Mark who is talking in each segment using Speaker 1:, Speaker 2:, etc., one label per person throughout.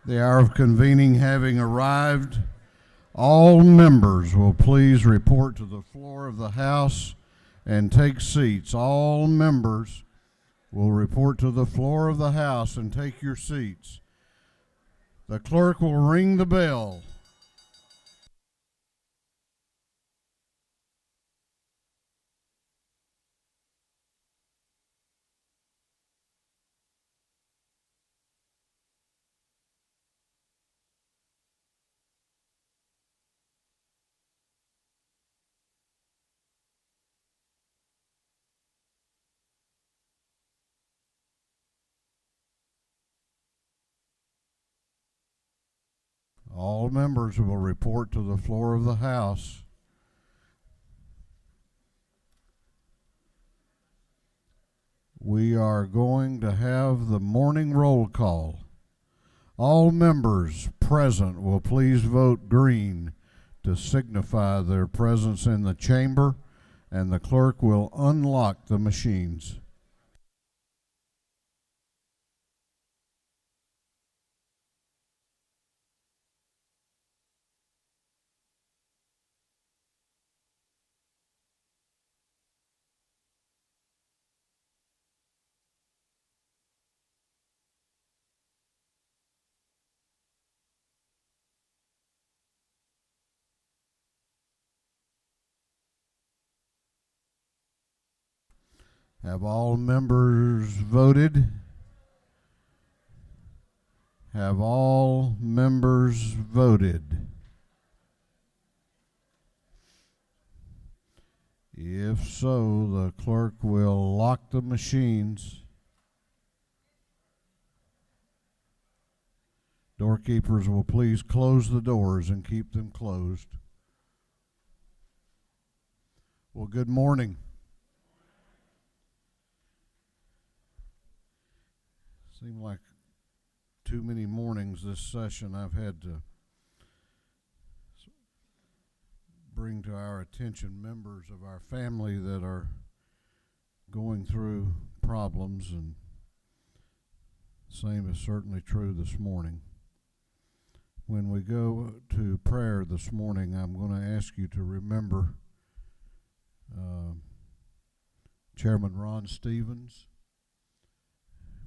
Speaker 1: The hour of convening having arrived, all members will please report to the floor of the House and take seats. All members will report to the floor of the House and take your seats. The clerk will ring the bell. All members will report to the floor of the House. We are going to have the morning roll call. All members present will please vote green to signify their presence in the chamber, and the clerk will unlock the machines. Have all members voted? Have all members voted? If so, the clerk will lock the machines. Doorkeepers will please close the doors and keep them closed. Well, good morning. Seemed like too many mornings this session I've had to bring to our attention members of our family that are going through problems, and the same is certainly true this morning. When we go to prayer this morning, I'm going to ask you to remember Chairman Ron Stevens.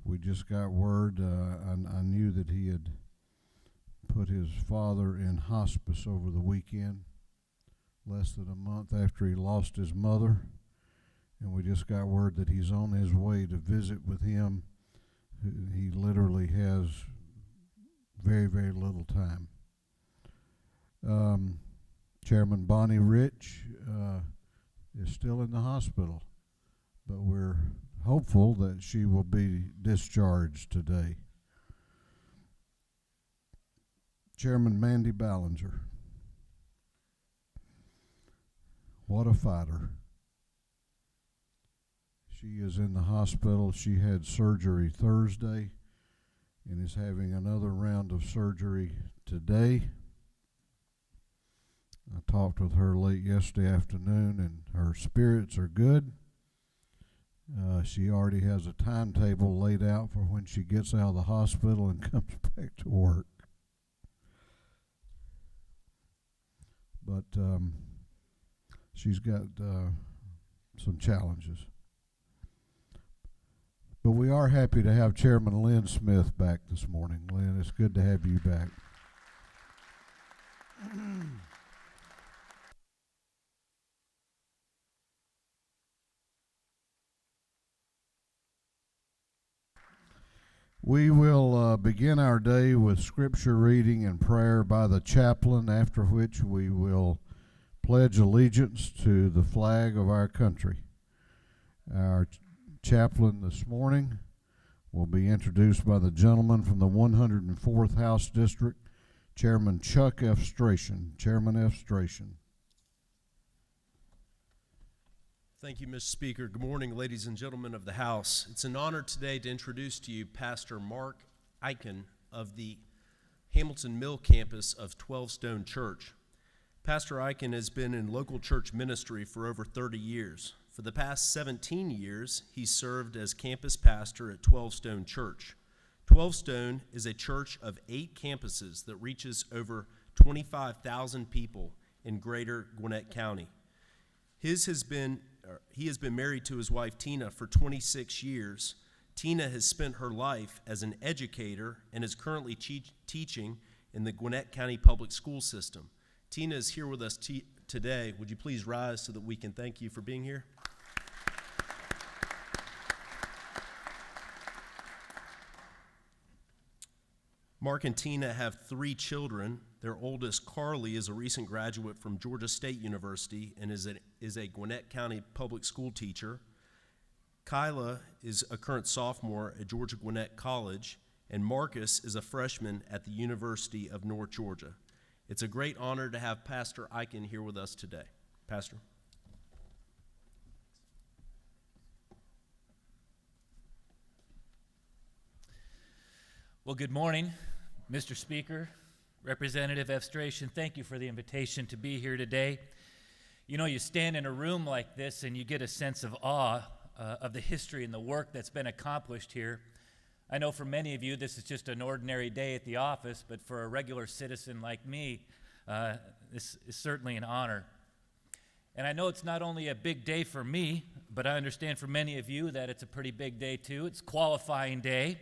Speaker 1: We just got word, I knew that he had put his father in hospice over the weekend, less than a month after he lost his mother, and we just got word that he's on his way to visit with him. He literally has very, very little time. Chairman Bonnie Rich is still in the hospital, but we're hopeful that she will be discharged today. Chairman Mandy Ballinger. What a fighter. She is in the hospital. She had surgery Thursday and is having another round of surgery today. I talked with her late yesterday afternoon, and her spirits are good. She already has a timetable laid out for when she gets out of the hospital and comes back to work. But she's got some challenges. But we are happy to have Chairman Lynn Smith back this morning. Lynn, it's good to have you back. We will begin our day with scripture reading and prayer by the chaplain, after which we will pledge allegiance to the flag of our country. Our chaplain this morning will be introduced by the gentleman from the 104th House District, Chairman Chuck F. Strachan. Chairman F. Strachan.
Speaker 2: Thank you, Mr. Speaker. Good morning, ladies and gentlemen of the House. It's an honor today to introduce to you Pastor Mark Eichen of the Hamilton Mill campus of 12 Stone Church. Pastor Eichen has been in local church ministry for over 30 years. For the past 17 years, he served as campus pastor at 12 Stone Church. 12 Stone is a church of 8 campuses that reaches over 25,000 people in greater Gwinnett County. He has been married to his wife Tina for 26 years. Tina has spent her life as an educator and is currently teaching in the Gwinnett County Public School System. Tina is here with us today. Would you please rise so that we can thank you for being here? Mark and Tina have 3 children. Their oldest, Carly, is a recent graduate from Georgia State University and is a Gwinnett County public school teacher. Kyla is a current sophomore at Georgia Gwinnett College, and Marcus is a freshman at the University of North Georgia. It's a great honor to have Pastor Eichen here with us today. Pastor.
Speaker 3: Well, good morning, Mr. Speaker, Representative Efstration. Thank you for the invitation to be here today. You know, you stand in a room like this and you get a sense of awe of the history and the work that's been accomplished here. I know for many of you this is just an ordinary day at the office, but for a regular citizen like me, this is certainly an honor. And I know it's not only a big day for me, but I understand for many of you that it's a pretty big day too. It's qualifying day.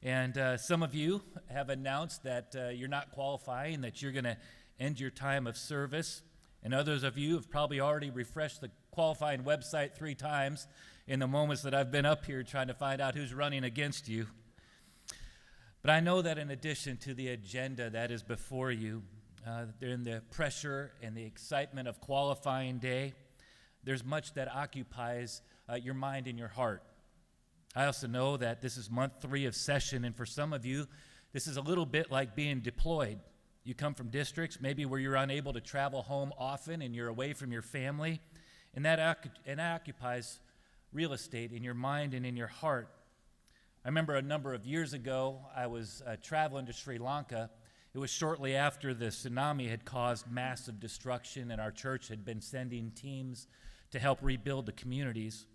Speaker 3: And some of you have announced that you're not qualifying, that you're going to end your time of service. And others of you have probably already refreshed the qualifying website 3 times in the moments that I've been up here trying to find out who's running against you. But I know that in addition to the agenda that is before you, in the pressure and the excitement of qualifying day, there's much that occupies your mind and your heart. I also know that this is month 3 of session, and for some of you, this is a little bit like being deployed. You come from districts maybe where you're unable to travel home often and you're away from your family, and that occupies real estate in your mind and in your heart. I remember a number of years ago, I was traveling to Sri Lanka. It was shortly after the tsunami had caused massive destruction, and our church had been sending teams to help rebuild the communities.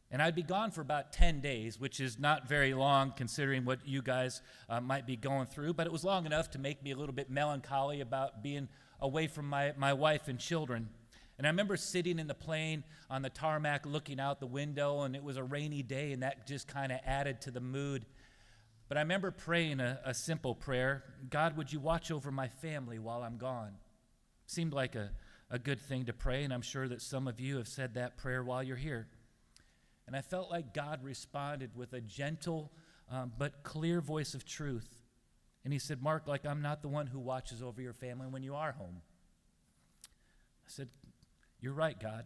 Speaker 3: And I'd be gone for about 10 days, which is not very long considering what you guys might be going through, but it was long enough to make me a little bit melancholy about being away from my wife and children. And I remember sitting in the plane on the tarmac looking out the window, and it was a rainy day, and that just kind of added to the mood. But I remember praying a simple prayer: God, would you watch over my family while I'm gone? Seemed like a good thing to pray, and I'm sure that some of you have said that prayer while you're here. And I felt like God responded with a gentle but clear voice of truth. And he said, Mark, like I'm not the one who watches over your family when you are home. I said, you're right, God.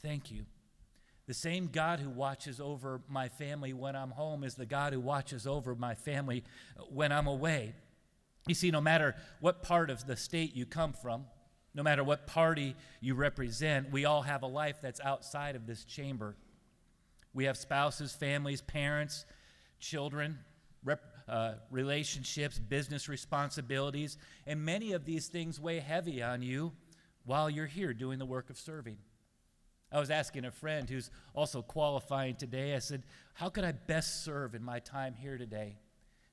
Speaker 3: Thank you. The same God who watches over my family when I'm home is the God who watches over my family when I'm away. You see, no matter what part of the state you come from, no matter what party you represent, we all have a life that's outside of this chamber. We have spouses, families, parents, children, relationships, business responsibilities, and many of these things weigh heavy on you while you're here doing the work of serving. I was asking a friend who's also qualifying today, I said, how could I best serve in my time here today?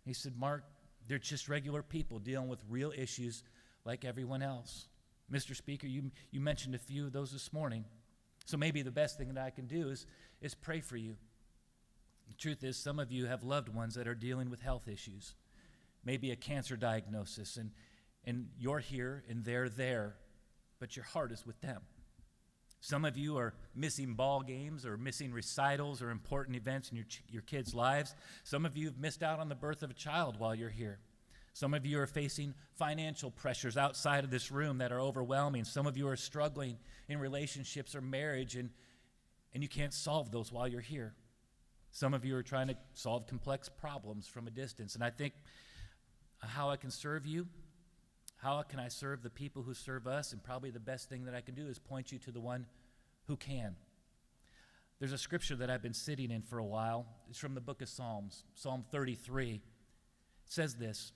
Speaker 3: He said, Mark, they're just regular people dealing with real issues like everyone else. Mr. Speaker, you mentioned a few of those this morning. So maybe the best thing that I can do is pray for you. The truth is, some of you have loved ones that are dealing with health issues, maybe a cancer diagnosis, and you're here and they're there, but your heart is with them. Some of you are missing ball games or missing recitals or important events in your kids' lives. Some of you have missed out on the birth of a child while you're here. Some of you are facing financial pressures outside of this room that are overwhelming. Some of you are struggling in relationships or marriage, and you can't solve those while you're here. Some of you are trying to solve complex problems from a distance. And I think how I can serve you, how can I serve the people who serve us, and probably the best thing that I can do is point you to the one who can. There's a scripture that I've been sitting in for a while. It's from the book of Psalms, Psalm 33. It says this: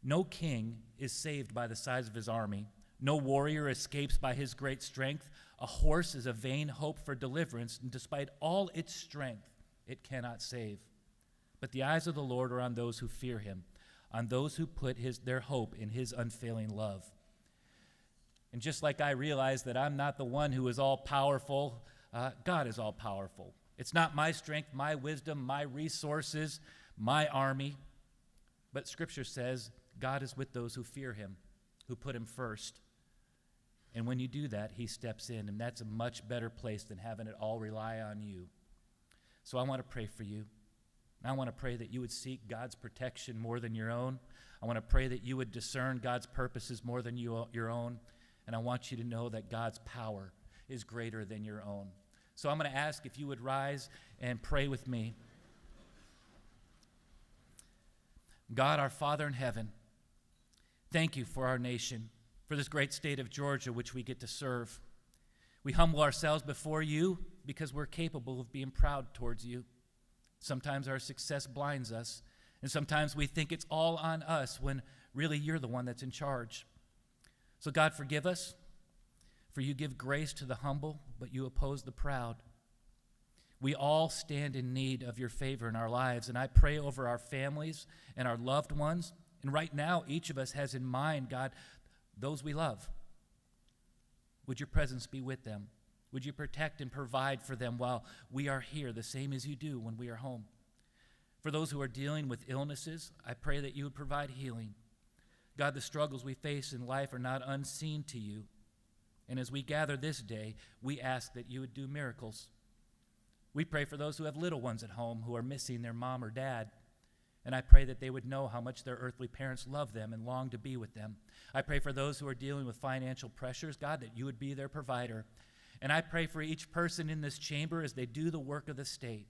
Speaker 3: no king is saved by the size of his army. No warrior escapes by his great strength. A horse is a vain hope for deliverance, and despite all its strength, it cannot save. But the eyes of the Lord are on those who fear him, on those who put their hope in his unfailing love. And just like I realize that I'm not the one who is all powerful, God is all powerful. It's not my strength, my wisdom, my resources, my army. But Scripture says God is with those who fear him, who put him first. And when you do that, he steps in, and that's a much better place than having it all rely on you. So I want to pray for you. I want to pray that you would seek God's protection more than your own. I want to pray that you would discern God's purposes more than your own. And I want you to know that God's power is greater than your own. So I'm going to ask if you would rise and pray with me. God, our Father in heaven, thank you for our nation, for this great state of Georgia which we get to serve. We humble ourselves before you because we're capable of being proud towards you. Sometimes our success blinds us, and sometimes we think it's all on us when really you're the one that's in charge. So God, forgive us, for you give grace to the humble, but you oppose the proud. We all stand in need of your favor in our lives, and I pray over our families and our loved ones. And right now, each of us has in mind, God, those we love. Would your presence be with them? Would you protect and provide for them while we are here, the same as you do when we are home? For those who are dealing with illnesses, I pray that you would provide healing. God, the struggles we face in life are not unseen to you. And as we gather this day, we ask that you would do miracles. We pray for those who have little ones at home who are missing their mom or dad. And I pray that they would know how much their earthly parents love them and long to be with them. I pray for those who are dealing with financial pressures, God, that you would be their provider. And I pray for each person in this chamber as they do the work of the state.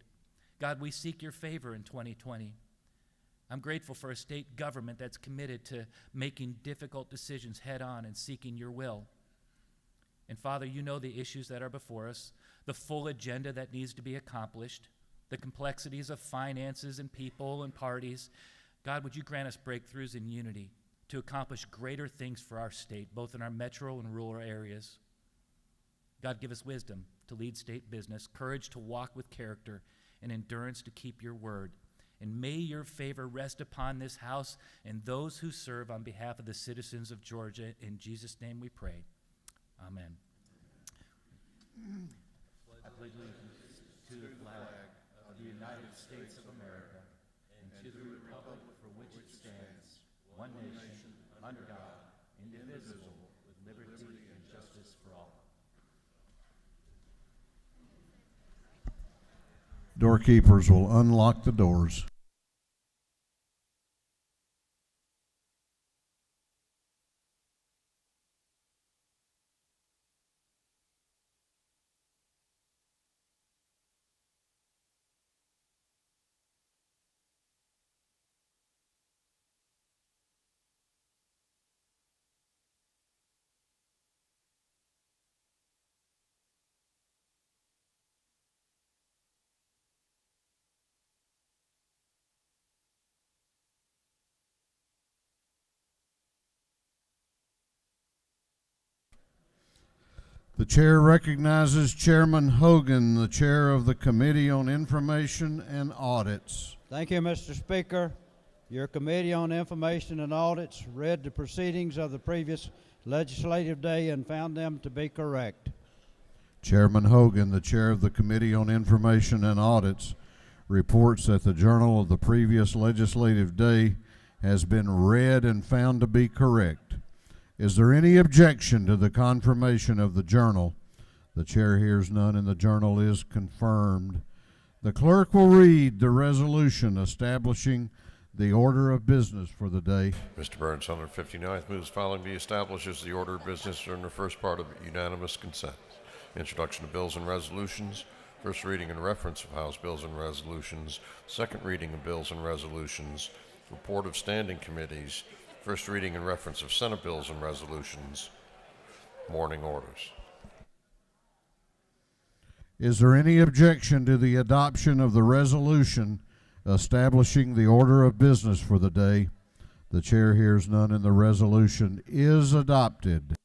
Speaker 3: God, we seek your favor in 2020. I'm grateful for a state government that's committed to making difficult decisions head on and seeking your will. And Father, you know the issues that are before us, the full agenda that needs to be accomplished, the complexities of finances and people and parties. God, would you grant us breakthroughs in unity to accomplish greater things for our state, both in our metro and rural areas. God, give us wisdom to lead state business, courage to walk with character, and endurance to keep your word. And may your favor rest upon this house and those who serve on behalf of the citizens of Georgia. In Jesus' name we pray. Amen. I pledge allegiance to the flag of the United States of America and to the republic for which it stands, one nation, under God, indivisible, with liberty and justice for all.
Speaker 1: Doorkeepers will unlock the doors. The chair recognizes Chairman Hogan, the chair of the Committee on Information and Audits.
Speaker 4: Thank you, Mr. Speaker. Your Committee on Information and Audits read the proceedings of the previous legislative day and found them to be correct.
Speaker 1: Chairman Hogan, the chair of the Committee on Information and Audits, reports that the journal of the previous legislative day has been read and found to be correct. Is there any objection to the confirmation of the journal? The chair hears none, and the journal is confirmed. The clerk will read the resolution establishing the order of business for the day.
Speaker 5: Mr. Burns, 159th, moves following be established as the order of business during the first part of unanimous consent. Introduction of bills and resolutions, first reading and reference of House bills and resolutions, second reading of bills and resolutions, report of standing committees, first reading and reference of Senate bills and resolutions, morning orders.
Speaker 1: Is there any objection to the adoption of the resolution establishing the order of business for the day? The chair hears none, and the resolution is adopted.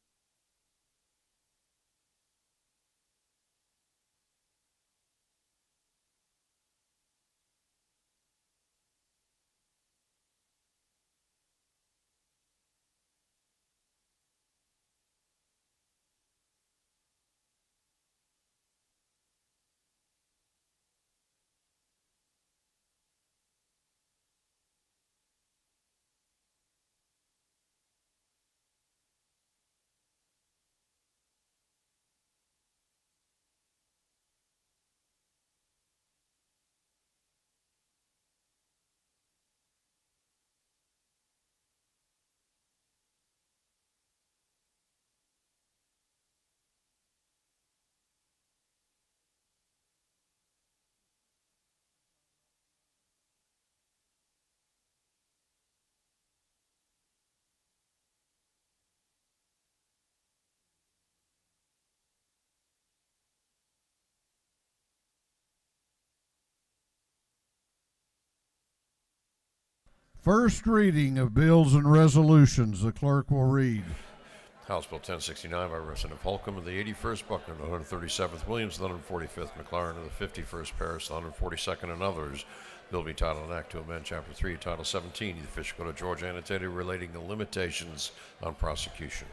Speaker 1: First reading of bills and resolutions. The clerk will read.
Speaker 5: House Bill 1069 by Representative Holcomb of the 81st Buckner, the 137th Williams, the 145th McLaren, and the 51st Paris, the 142nd, and others. Bill be titled an act to amend Chapter 3, Title 17 of the Official Code of Georgia, annotated relating to limitations on prosecution.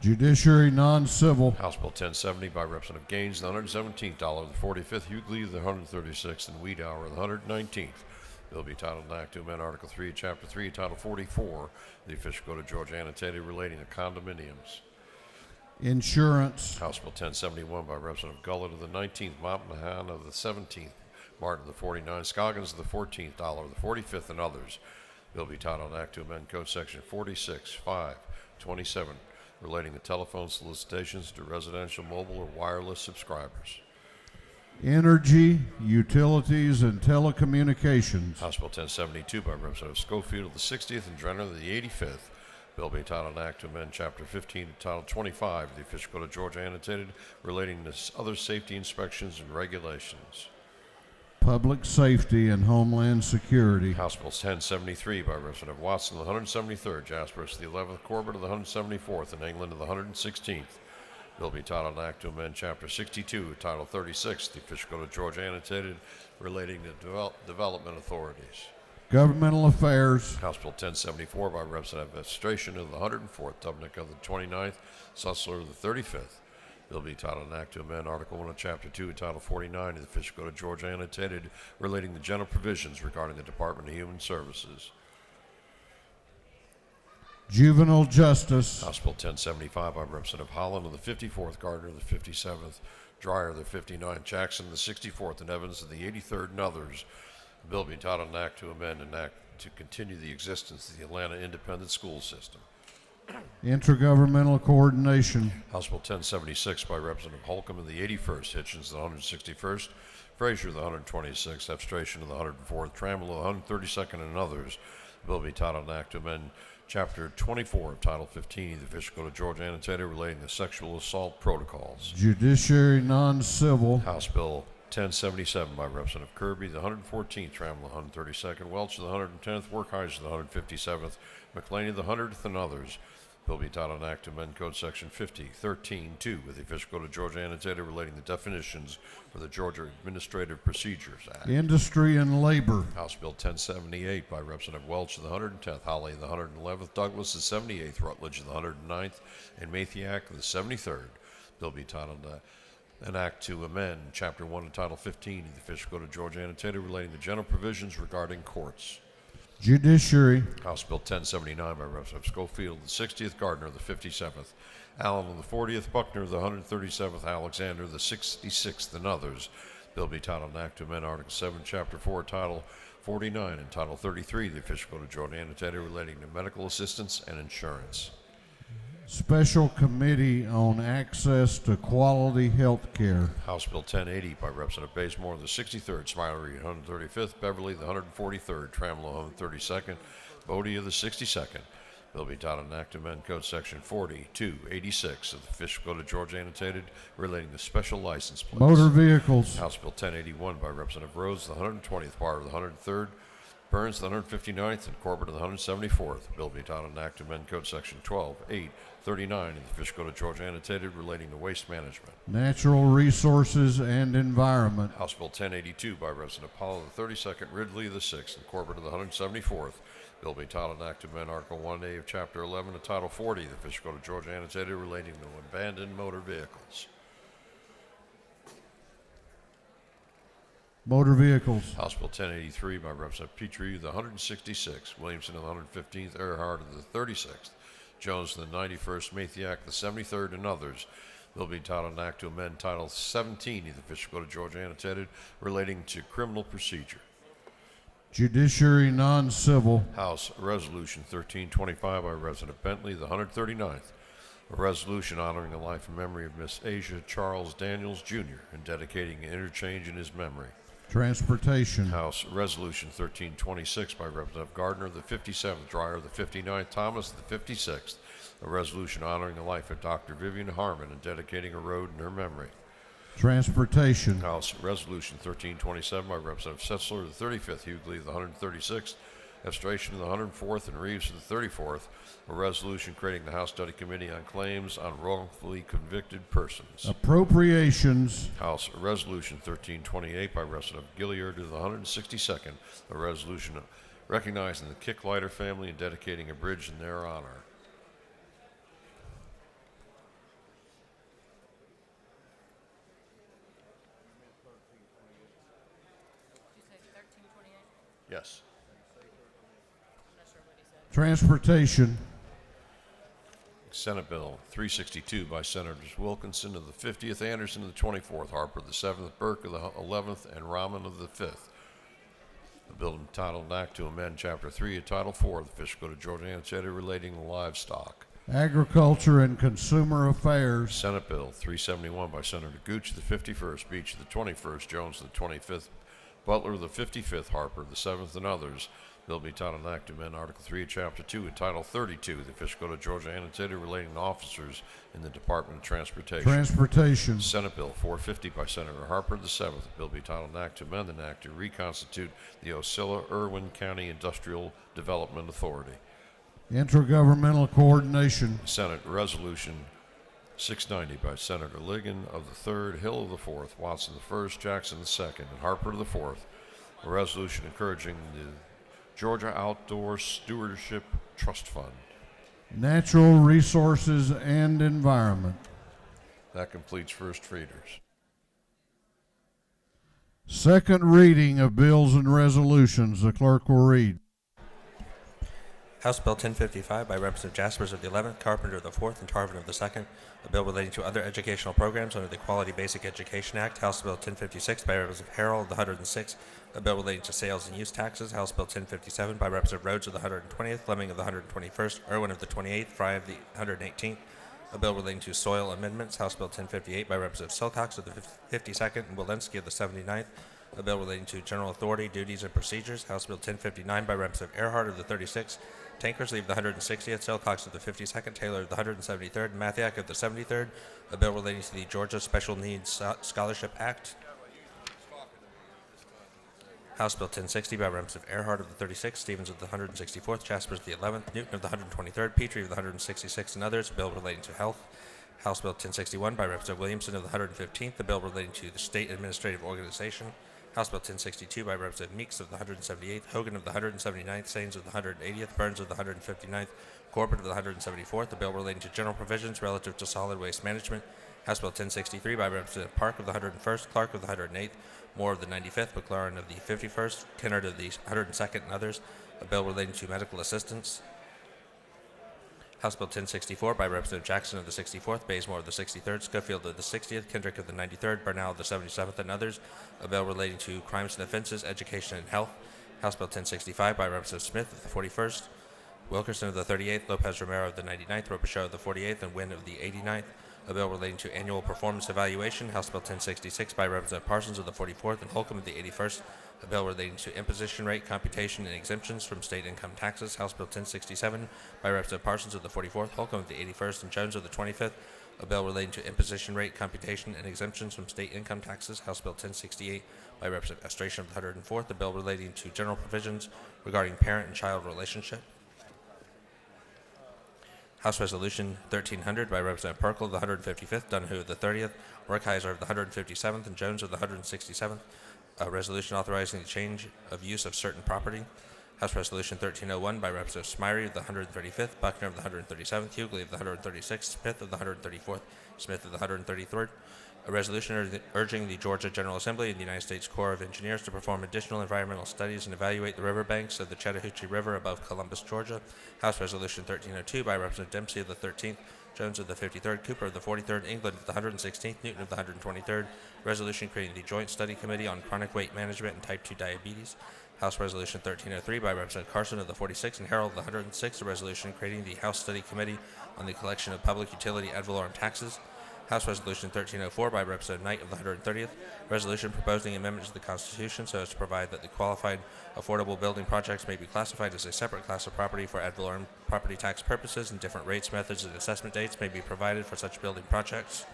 Speaker 1: Judiciary non-civil.
Speaker 5: House Bill 1070 by Representative Gaines, the 117th, Dollar, the 45th, Hughley, the 136th, and Wiedauer, the 119th. Bill be titled an act to amend Article 3, Chapter 3, Title 44 of the Official Code of Georgia, annotated relating to condominiums.
Speaker 1: Insurance.
Speaker 5: House Bill 1071 by Representative Gullett of the 19th, Montmahan of the 17th, Martin of the 49th, Scoggins of the 14th, Dollar of the 45th, and others. Bill be titled an act to amend Code Section 46.5.27 relating to telephone solicitations to residential, mobile, or wireless subscribers.
Speaker 1: Energy, utilities, and telecommunications.
Speaker 5: House Bill 1072 by Representative Schofield of the 60th and Drenner of the 85th. Bill be titled an act to amend Chapter 15 to Title 25 of the Official Code of Georgia, annotated relating to other safety inspections and regulations.
Speaker 1: Public safety and homeland security.
Speaker 5: House Bill 1073 by Representative Watson of the 173rd, Jaspers of the 11th, Corbett of the 174th, and England of the 116th. Bill be titled an act to amend Chapter 62, Title 36, the Official Code of Georgia, annotated relating to development authorities.
Speaker 1: Governmental affairs.
Speaker 5: House Bill 1074 by Representative Estration of the 104th, Dubnik of the 29th, Sussler of the 35th. Bill be titled an act to amend Article 1 of Chapter 2, Title 49 of the Official Code of Georgia, annotated relating to general provisions regarding the Department of Human Services.
Speaker 1: Juvenile justice.
Speaker 5: House Bill 1075 by Representative Holland of the 54th, Gardner of the 57th, Dreyer of the 59th, Jackson of the 64th, and Evans of the 83rd, and others. The bill be entitled an act to amend an act to continue the existence of the Atlanta Independent School System.
Speaker 1: Intergovernmental coordination.
Speaker 5: House Bill 1076 by Representative Holcomb of the 81st, Hitchens of the 161st, Frazier of the 126th, Abstration of the 104th, Trammell of the 132nd, and others. The bill be titled an act to amend Chapter 24 of Title 15 of the Official Code of Georgia, annotated relating to sexual assault protocols.
Speaker 1: Judiciary non-civil.
Speaker 5: House Bill 1077 by Representative Kirby, the 114th, Trammell, the 132nd, Welch, the 110th, Werkheiser, the 157th, McLeany, the 100th, and others. Bill be titled an act to amend Code Section 50.13.2 with the Official Code of Georgia, annotated relating to definitions for the Georgia Administrative Procedures Act.
Speaker 1: Industry and labor.
Speaker 5: House Bill 1078 by Representative Welch of the 110th, Holly of the 111th, Douglas the 78th, Rutledge of the 109th, and Mathiak of the 73rd. Bill be titled an act to amend Chapter 1 of Title 15 of the Official Code of Georgia, annotated relating to general provisions regarding courts.
Speaker 1: Judiciary.
Speaker 5: House Bill 1079 by Representative Schofield, the 60th, Gardner of the 57th, Allen of the 40th, Buckner of the 137th, Alexander of the 66th, and others. Bill be titled an act to amend Article 7, Chapter 4, Title 49, and Title 33 of the Official Code of Georgia, annotated relating to medical assistance and insurance.
Speaker 1: Special Committee on Access to Quality Health Care.
Speaker 5: House Bill 1080 by Representative Bazemore of the 63rd, Smiley of the 135th, Beverly the 143rd, Trammell of the 132nd, Bodie of the 62nd. Bill be titled an act to amend Code Section 40.286 of the Official Code of Georgia, annotated relating to special license plates.
Speaker 1: Motor vehicles.
Speaker 5: House Bill 1081 by Representative Rhodes, the 120th, Barr of the 103rd, Burns, the 159th, and Corbett of the 174th. Bill be titled an act to amend Code Section 12.8.39 of the Official Code of Georgia, annotated relating to waste management.
Speaker 1: Natural resources and environment.
Speaker 5: House Bill 1082 by Representative Powell of the 32nd, Ridley of the 6th, and Corbett of the 174th. Bill be titled an act to amend Article 1A of Chapter 11 of Title 40 of the Official Code of Georgia, annotated relating to abandoned motor vehicles.
Speaker 1: Motor vehicles.
Speaker 5: House Bill 1083 by Representative Petrie, the 166th, Williamson of the 115th, Earhart of the 36th, Jones of the 91st, Mathiak the 73rd, and others. Bill be titled an act to amend Title 17 of the Official Code of Georgia, annotated relating to criminal procedure.
Speaker 1: Judiciary non-civil.
Speaker 5: House Resolution 1325 by Representative Bentley, the 139th. A resolution honoring the life and memory of Miss Asia Charles Daniels, Jr., and dedicating an interchange in his memory.
Speaker 1: Transportation.
Speaker 5: House Resolution 1326 by Representative Gardner, the 57th, Dreyer, the 59th, Thomas, the 56th. A resolution honoring the life of Dr. Vivian Harmon and dedicating a road in her memory.
Speaker 1: Transportation.
Speaker 5: House Resolution 1327 by Representative Setzler, the 35th, Hughley, the 136th, Estration of the 104th, and Reeves of the 34th, a resolution creating the House Study Committee on Claims on Wrongfully Convicted Persons.
Speaker 1: Appropriations.
Speaker 5: House Resolution 1328 by Representative Gilliard to the 162nd, a resolution recognizing the Kicklighter family and dedicating a bridge in their honor. Yes.
Speaker 1: Transportation.
Speaker 5: Senate Bill 362 by Senators Wilkinson of the 50th, Anderson of the 24th, Harper of the 7th, Burke of the 11th, and Rahman of the 5th. The bill entitled an act to amend Chapter 3 of Title 4 of the Fiscal Code of Georgia and State relating to livestock.
Speaker 1: Agriculture and Consumer Affairs.
Speaker 5: Senate Bill 371 by Senator Gooch of the 51st, Beach of the 21st, Jones of the 25th, Butler of the 55th, Harper of the 7th, and others. Bill be titled an act to amend Article 3 of Chapter 2 and Title 32 of the Fiscal Code of Georgia annotated relating to officers in the Department of Transportation.
Speaker 1: Transportation.
Speaker 5: Senate Bill 450 by Senator Harper of the 7th. Bill be titled an act to amend an act to reconstitute the Ocilla-Irwin County Industrial Development Authority.
Speaker 1: Intergovernmental Coordination.
Speaker 5: Senate Resolution 690 by Senator Ligon of the 3rd, Hill of the 4th, Watson the 1st, Jackson the 2nd, and Harper of the 4th. A resolution encouraging the Georgia Outdoor Stewardship Trust Fund.
Speaker 1: Natural Resources and Environment.
Speaker 5: That completes first readers.
Speaker 1: Second reading of bills and resolutions. The clerk will read.
Speaker 6: House Bill 1055 by Representative Jaspers of the 11th, Carpenter of the 4th, and Tarvin of the 2nd, a bill relating to other educational programs under the Quality Basic Education Act. House Bill 1056 by Representative Harrell of the 106th, a bill relating to sales and use taxes. House Bill 1057 by Representative Rhodes of the 120th, Fleming of the 121st, Irwin of the 28th, Fry of the 118th, a bill relating to soil amendments. House Bill 1058 by Representative Silcox of the 52nd and Walensky of the 79th, a bill relating to general authority, duties, and procedures. House Bill 1059 by Representative Earhart of the 36th, Tankersley of the 160th, Silcox of the 52nd, Taylor of the 173rd, and Mathiak of the 73rd, a bill relating to the Georgia Special Needs Scholarship Act. House Bill 1060 by Representative Earhart of the 36th, Stevens of the 164th, Jaspers of the 11th, Newton of the 123rd, Petrie of the 166th, and others, a bill relating to health. House Bill 1061 by Representative Williamson of the 115th, a bill relating to the State Administrative Organization. House Bill 1062 by Representative Meeks of the 178th, Hogan of the 179th, Saines of the 180th, Burns of the 159th, Corbett of the 174th, a bill relating to general provisions relative to solid waste management. House Bill 1063 by Representative Park of the 101st, Clark of the 108th, Moore of the 95th, McLaurin of the 51st, Kennard of the 102nd, and others, a bill relating to medical assistance. House Bill 1064 by Representative Jackson of the 64th, Bazemore of the 63rd, Schofield of the 60th, Kendrick of the 93rd, Burnell of the 77th, and others, a bill relating to crimes and offenses, education, and health. House Bill 1065 by Representative Smith of the 41st, Wilkerson of the 38th, Lopez Romero of the 99th, Robichaud of the 48th, and Wynn of the 89th, a bill relating to annual performance evaluation. House Bill 1066 by Representative Parsons of the 44th and Holcomb of the 81st, a bill relating to imposition rate computation and exemptions from state income taxes. House Bill 1067 by Representative Parsons of the 44th, Holcomb of the 81st, and Jones of the 25th, a bill relating to imposition rate computation and exemptions from state income taxes. House Bill 1068 by Representative Estration of the 104th, a bill relating to general provisions regarding parent and child relationship. House Resolution 1300 by Representative Perkle of the 155th, Donahue of the 30th, Werkheiser of the 157th, and Jones of the 167th, a resolution authorizing the change of use of certain property. House Resolution 1301 by Representative Smyrie of the 135th, Buckner of the 137th, Hughley of the 136th, Smith of the 134th, Smith of the 133rd, a resolution urging the Georgia General Assembly and the United States Corps of Engineers to perform additional environmental studies and evaluate the riverbanks of the Chattahoochee River above Columbus, Georgia. House Resolution 1302 by Representative Dempsey of the 13th, Jones of the 53rd, Cooper of the 43rd, England of the 116th, Newton of the 123rd, resolution creating the Joint Study Committee on Chronic Weight Management and Type 2 Diabetes. House Resolution 1303 by Representative Carson of the 46th and Harold of the 106th, a resolution creating the House Study Committee on the Collection of Public Utility ad valorem taxes. House Resolution 1304 by Representative Knight of the 130th, resolution proposing amendments to the Constitution so as to provide that the qualified affordable building projects may be classified as a separate class of property for ad valorem property tax purposes, and different rates, methods, and assessment dates may be provided for such building projects.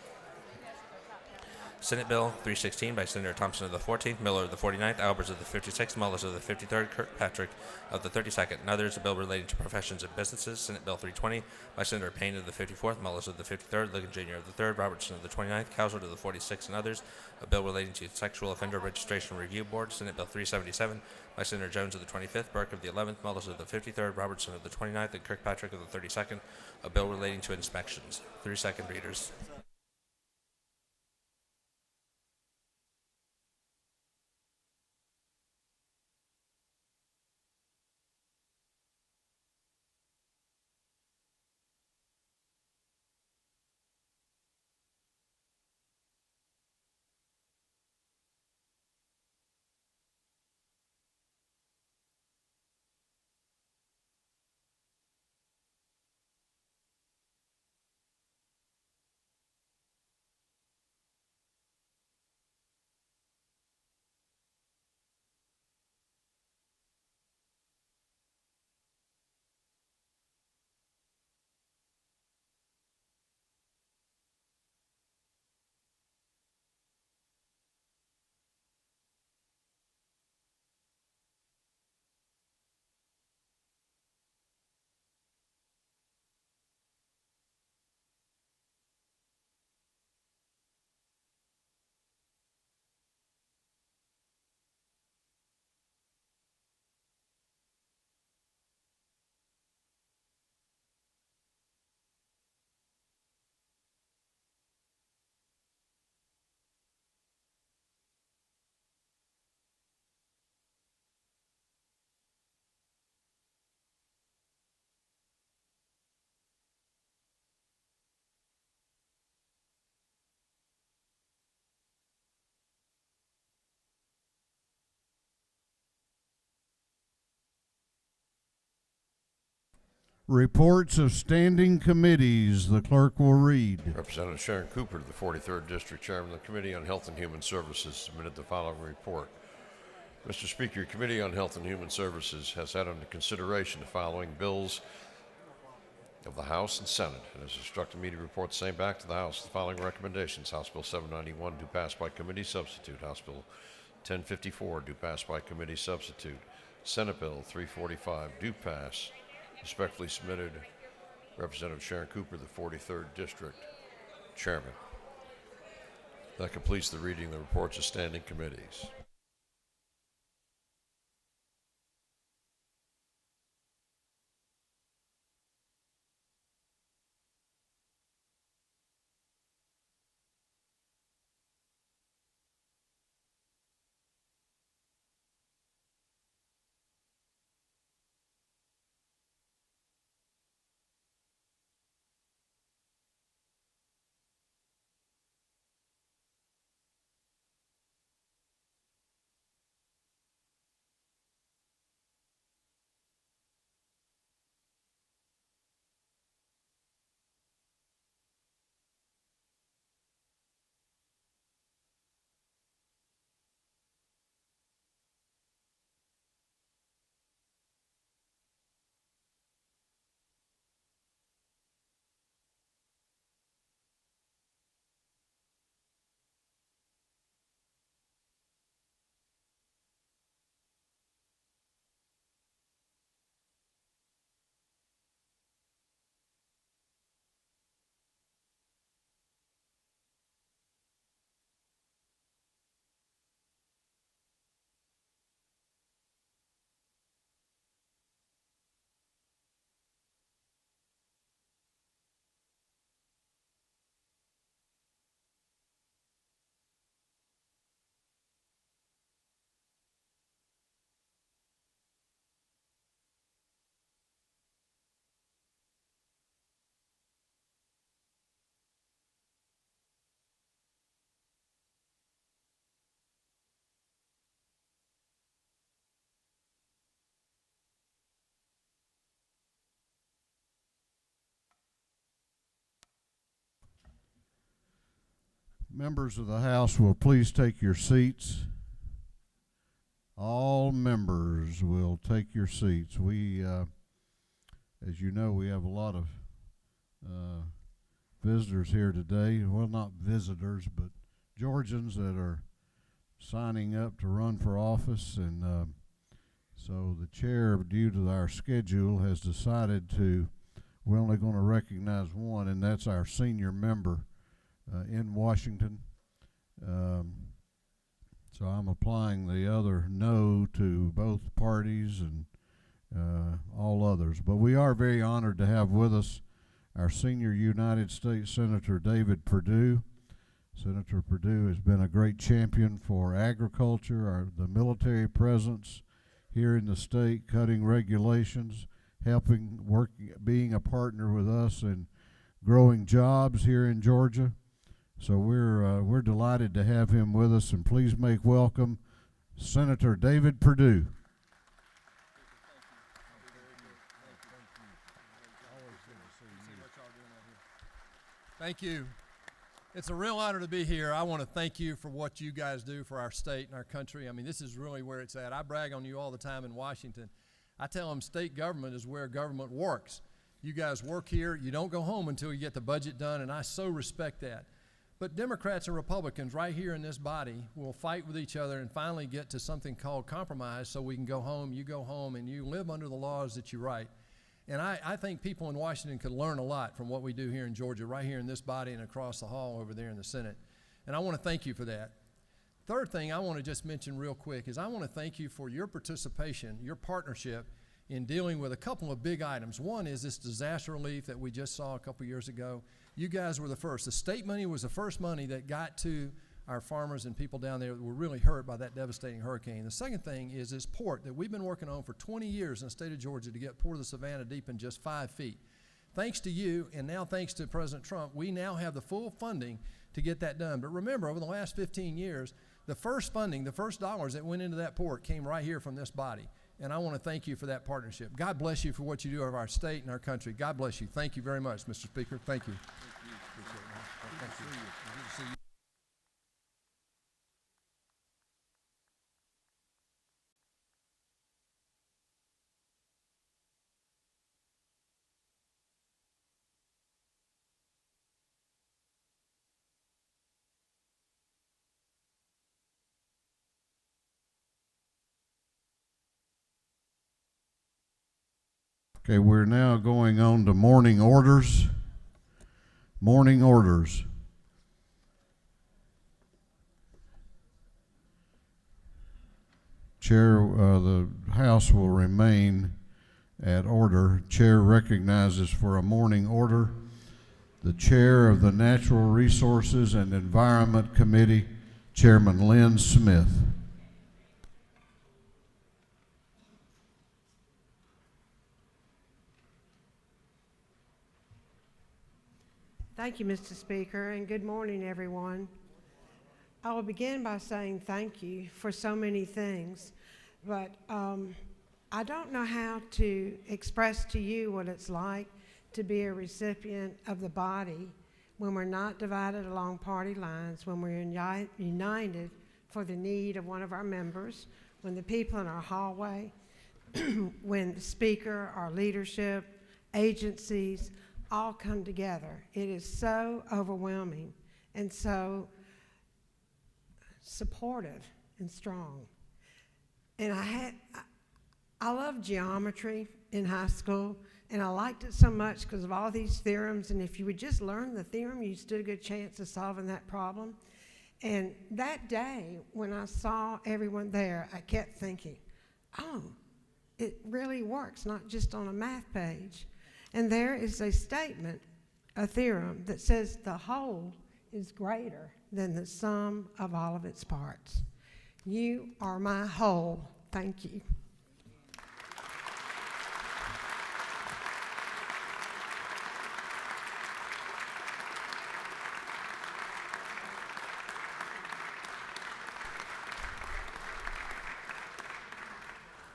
Speaker 6: Senate Bill 316 by Senator Thompson of the 14th, Miller of the 49th, Albers of the 56th, Mullis of the 53rd, Kirkpatrick of the 32nd, and others. A bill relating to professions and businesses. Senate Bill 320 by Senator Payne of the 54th, Mullis of the 53rd, Ligon Jr. of the 3rd, Robertson of the 29th, Cowsard of the 46th, and others. A bill relating to Sexual Offender Registration Review Board. Senate Bill 377 by Senator Jones of the 25th, Burke of the 11th, Mullis of the 53rd, Robertson of the 29th, and Kirkpatrick of the 32nd. A bill relating to inspections. 3 second readers.
Speaker 1: Reports of standing committees, the clerk will read.
Speaker 5: Representative Sharon Cooper of the 43rd District, Chairman of the Committee on Health and Human Services, submitted the following report. Mr. Speaker, your Committee on Health and Human Services has had under consideration the following bills of the House and Senate and has instructed me to report the same back to the House. The following recommendations: House Bill 791, due pass by committee substitute. House Bill 1054, due pass by committee substitute. Senate Bill 345, due pass. Respectfully submitted, Representative Sharon Cooper, the 43rd District, Chairman. That completes the reading of the reports of standing committees.
Speaker 1: Members of the House will please take your seats. All members will take your seats. We, as you know, we have a lot of visitors here today. Well, not visitors, but Georgians that are signing up to run for office, and so the chair, due to our schedule, has decided we're only going to recognize one, and that's our senior member in Washington. So I'm applying the other no to both parties and all others. But we are very honored to have with us our senior United States Senator David Perdue. Senator Perdue has been a great champion for agriculture, the military presence here in the state, cutting regulations, being a partner with us in growing jobs here in Georgia. So we're delighted to have him with us, and please make welcome Senator David Perdue.
Speaker 7: Thank you. It's a real honor to be here. I want to thank you for what you guys do for our state and our country. I mean, this is really where it's at. I brag on you all the time in Washington. I tell them state government is where government works. You guys work here. You don't go home until you get the budget done, and I so respect that. But Democrats and Republicans right here in this body will fight with each other and finally get to something called compromise so we can go home, you go home, and you live under the laws that you write. And I think people in Washington could learn a lot from what we do here in Georgia, right here in this body and across the hall over there in the Senate. And I want to thank you for that. Third thing I want to just mention real quick is I want to thank you for your participation, your partnership in dealing with a couple of big items. One is this disaster relief that we just saw a couple years ago. You guys were the first. The state money was the first money that got to our farmers and people down there that were really hurt by that devastating hurricane. The second thing is this port that we've been working on for 20 years in the state of Georgia to get Port of the Savannah deep in just 5 feet. Thanks to you, and now thanks to President Trump, we now have the full funding to get that done. But remember, over the last 15 years, the first funding, the first dollars that went into that port came right here from this body. And I want to thank you for that partnership. God bless you for what you do of our state and our country. God bless you. Thank you very much, Mr. Speaker. Thank you. Thank you. Good to see you.
Speaker 1: Okay, we're now going on to morning orders. Morning orders. Chair, the House will remain at order. Chair recognizes for a morning order the Chair of the Natural Resources and Environment Committee, Chairman Lynn Smith.
Speaker 8: Thank you, Mr. Speaker, and good morning, everyone. I will begin by saying thank you for so many things, but I don't know how to express to you what it's like to be a recipient of the body when we're not divided along party lines, when we're united for the need of one of our members, when the people in our hallway, when the speaker, our leadership, agencies, all come together. It is so overwhelming and so supportive and strong. And I loved geometry in high school, and I liked it so much because of all these theorems, and if you would just learn the theorem, you stood a good chance of solving that problem. And that day, when I saw everyone there, I kept thinking, oh, it really works, not just on a math page. And there is a statement, a theorem, that says the whole is greater than the sum of all of its parts. You are my whole. Thank you.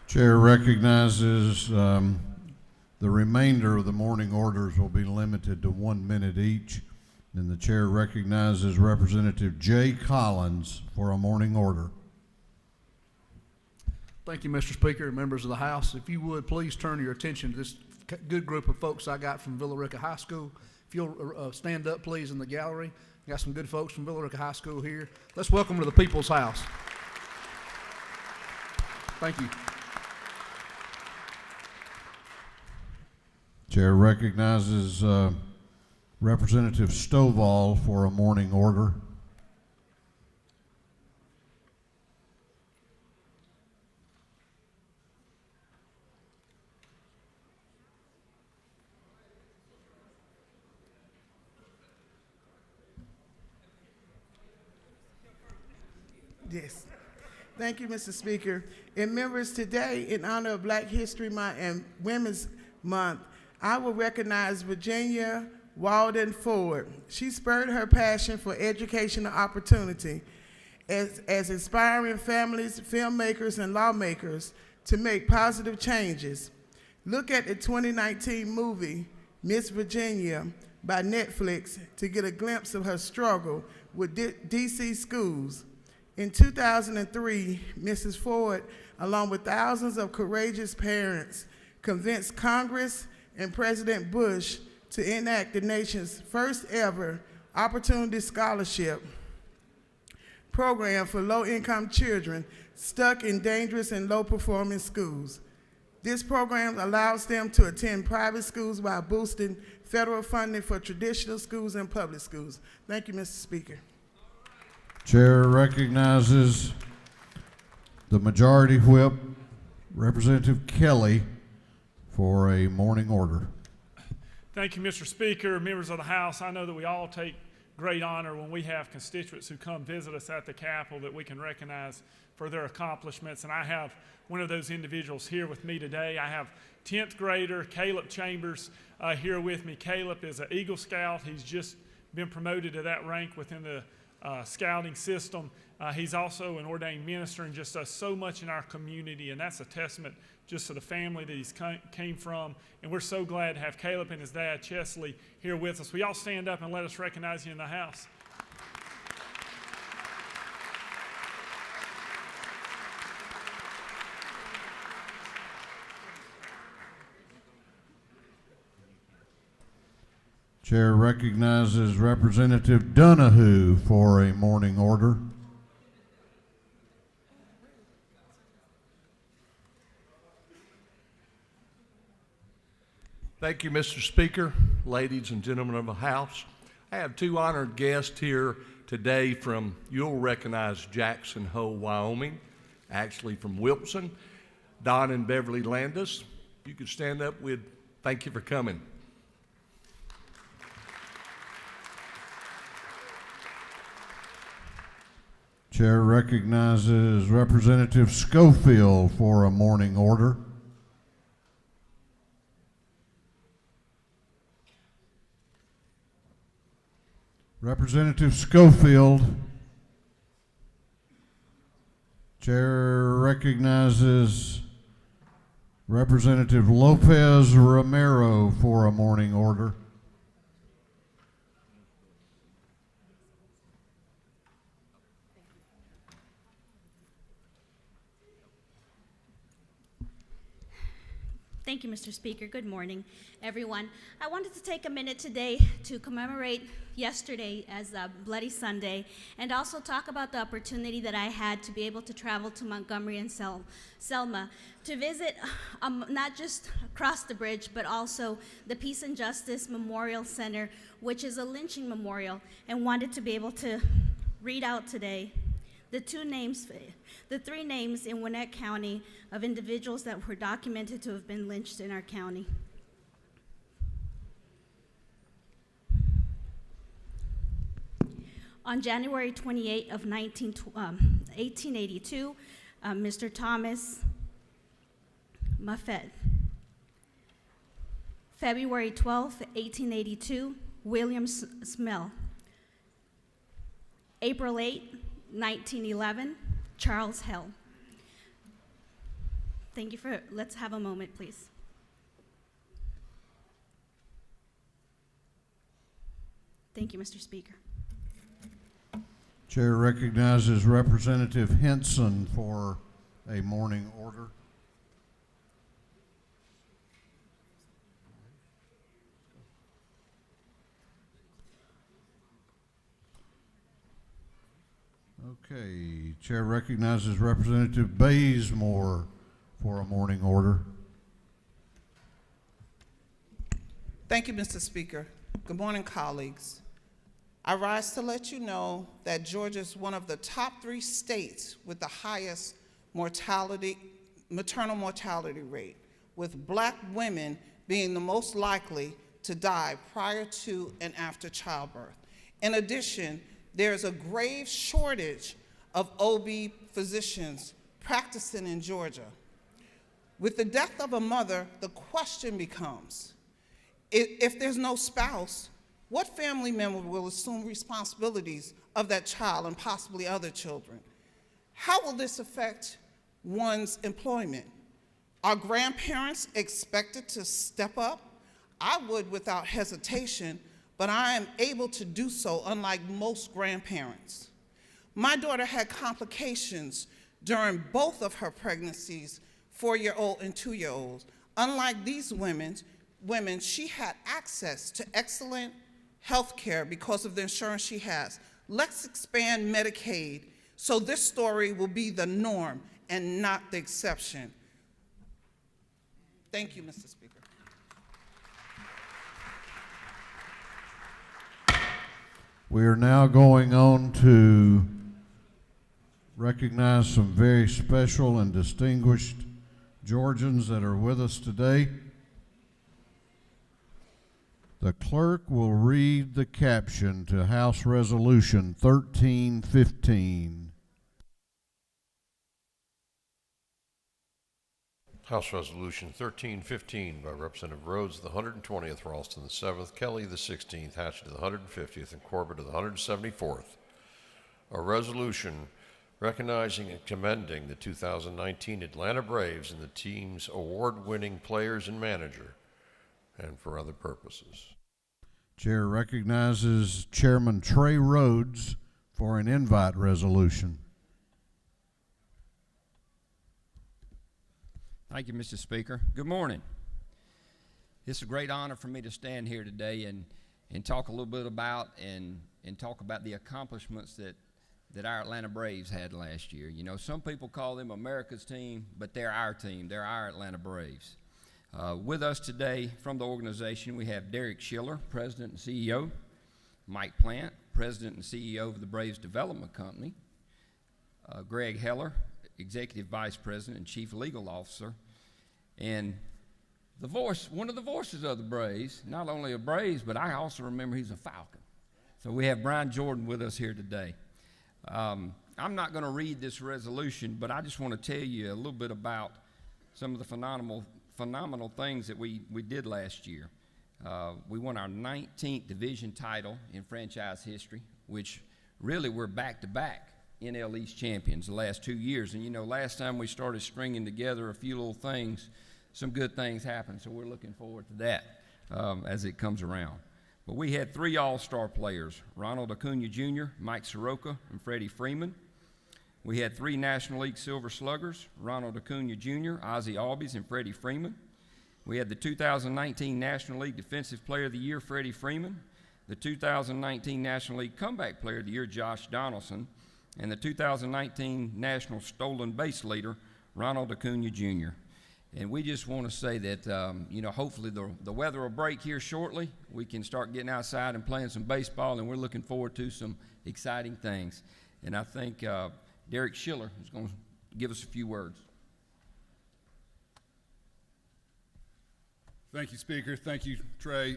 Speaker 1: Chair recognizes the remainder of the morning orders will be limited to 1 minute each. And the chair recognizes Representative Jay Collins for a morning order.
Speaker 9: Thank you, Mr. Speaker and members of the House. If you would, please turn your attention to this good group of folks I got from Villa Rica High School. If you'll stand up, please, in the gallery. Got some good folks from Villa Rica High School here. Let's welcome them to the People's House. Thank you.
Speaker 1: Chair recognizes Representative Stovall for a morning order.
Speaker 10: Yes. Thank you, Mr. Speaker. And members, today, in honor of Black History Month and Women's Month, I will recognize Virginia Walden Ford. She spurred her passion for educational opportunity as inspiring families, filmmakers, and lawmakers to make positive changes. Look at the 2019 movie, Miss Virginia, by Netflix to get a glimpse of her struggle with DC schools. In 2003, Mrs. Ford, along with thousands of courageous parents, convinced Congress and President Bush to enact the nation's first ever Opportunity Scholarship program for low-income children stuck in dangerous and low-performing schools. This program allows them to attend private schools while boosting federal funding for traditional schools and public schools. Thank you, Mr. Speaker.
Speaker 1: Chair recognizes the Majority Whip, Representative Kelly, for a morning order.
Speaker 11: Thank you, Mr. Speaker, members of the House. I know that we all take great honor when we have constituents who come visit us at the Capitol that we can recognize for their accomplishments, and I have one of those individuals here with me today. I have 10th grader Caleb Chambers here with me. Caleb is an Eagle Scout. He's just been promoted to that rank within the scouting system. He's also an ordained minister and just does so much in our community, and that's a testament just to the family that he's came from. And we're so glad to have Caleb and his dad, Chesley, here with us. Will y'all stand up and let us recognize you in the house?
Speaker 1: Chair recognizes Representative Donahue for a morning order.
Speaker 9: Thank you, Mr. Speaker, ladies and gentlemen of the House. I have two honored guests here today from, you'll recognize Jackson Hole, Wyoming, actually from Wilson, Don and Beverly Landis. You could stand up with, thank you for coming.
Speaker 1: Chair recognizes Representative Schofield for a morning order. Representative Schofield. Chair recognizes Representative Lopez Romero for a morning order.
Speaker 12: Thank you, Mr. Speaker. Good morning, everyone. I wanted to take a minute today to commemorate yesterday as Bloody Sunday and also talk about the opportunity that I had to be able to travel to Montgomery and Selma to visit not just across the bridge, but also the Peace and Justice Memorial Center, which is a lynching memorial, and wanted to be able to read out today the three names in Gwinnett County of individuals that were documented to have been lynched in our county. On January 28 of 1882, Mr. Thomas Muffet. February 12, 1882, William Smell. April 8, 1911, Charles Hell. Thank you for, let's have a moment, please. Thank you, Mr. Speaker.
Speaker 1: Chair recognizes Representative Henson for a morning order. Okay, Chair recognizes Representative Bazemore for a morning order.
Speaker 10: Thank you, Mr. Speaker. Good morning, colleagues. I rise to let you know that Georgia is one of the top 3 states with the highest maternal mortality rate, with Black women being the most likely to die prior to and after childbirth. In addition, there is a grave shortage of OB physicians practicing in Georgia. With the death of a mother, the question becomes, if there's no spouse, what family member will assume responsibilities of that child and possibly other children? How will this affect one's employment? Are grandparents expected to step up? I would without hesitation, but I am able to do so unlike most grandparents. My daughter had complications during both of her pregnancies, 4-year-old and 2-year-olds. Unlike these women, she had access to excellent health care because of the insurance she has. Let's expand Medicaid so this story will be the norm and not the exception. Thank you, Mr. Speaker.
Speaker 1: We are now going on to recognize some very special and distinguished Georgians that are with us today. The clerk will read the caption to House Resolution 1315.
Speaker 5: House Resolution 1315 by Representative Rhodes of the 120th, Ralston the 7th, Kelly the 16th, Hatchett of the 150th, and Corbett of the 174th. A resolution recognizing and commending the 2019 Atlanta Braves and the team's award-winning players and manager, and for other purposes.
Speaker 1: Chair recognizes Chairman Trey Rhodes for an invite resolution.
Speaker 13: Thank you, Mr. Speaker. Good morning. It's a great honor for me to stand here today and talk a little bit about and talk about the accomplishments that our Atlanta Braves had last year. You know, some people call them America's team, but they're our team. They're our Atlanta Braves. With us today from the organization, we have Derek Schiller, President and CEO, Mike Plant, President and CEO of the Braves Development Company, Greg Heller, Executive Vice President and Chief Legal Officer, and one of the voices of the Braves, not only a Braves, but I also remember he's a Falcon. So we have Brian Jordan with us here today. I'm not going to read this resolution, but I just want to tell you a little bit about some of the phenomenal things that we did last year. We won our 19th division title in franchise history, which really we're back-to-back NL East champions the last 2 years. And you know, last time we started stringing together a few little things, some good things happened, so we're looking forward to that as it comes around. But we had 3 all-star players, Ronald Acuna Jr., Mike Soroka, and Freddie Freeman. We had 3 National League Silver Sluggers, Ronald Acuna Jr., Ozzie Albies, and Freddie Freeman. We had the 2019 National League Defensive Player of the Year, Freddie Freeman, the 2019 National League Comeback Player of the Year, Josh Donaldson, and the 2019 National Stolen Base Leader, Ronald Acuna Jr. And we just want to say that, you know, hopefully the weather will break here shortly. We can start getting outside and playing some baseball, and we're looking forward to some exciting things. And I think Derek Schiller is going to give us a few words.
Speaker 14: Thank you, Speaker. Thank you, Trey.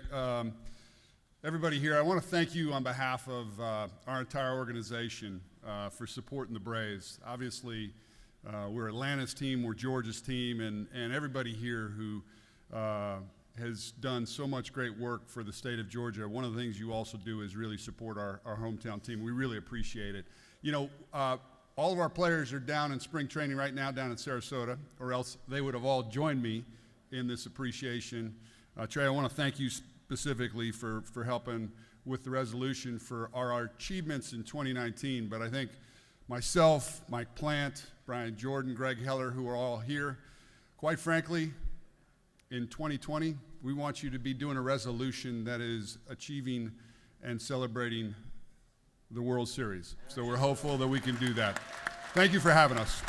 Speaker 14: Everybody here, I want to thank you on behalf of our entire organization for supporting the Braves. Obviously, we're Atlanta's team, we're Georgia's team, and everybody here who has done so much great work for the state of Georgia. One of the things you also do is really support our hometown team. We really appreciate it. You know, all of our players are down in spring training right now down in Sarasota, or else they would have all joined me in this appreciation. Trey, I want to thank you specifically for helping with the resolution for our achievements in 2019, but I think myself, Mike Plant, Brian Jordan, Greg Heller, who are all here, quite frankly, in 2020, we want you to be doing a resolution that is achieving and celebrating the World Series. So we're hopeful that we can do that. Thank you for having us.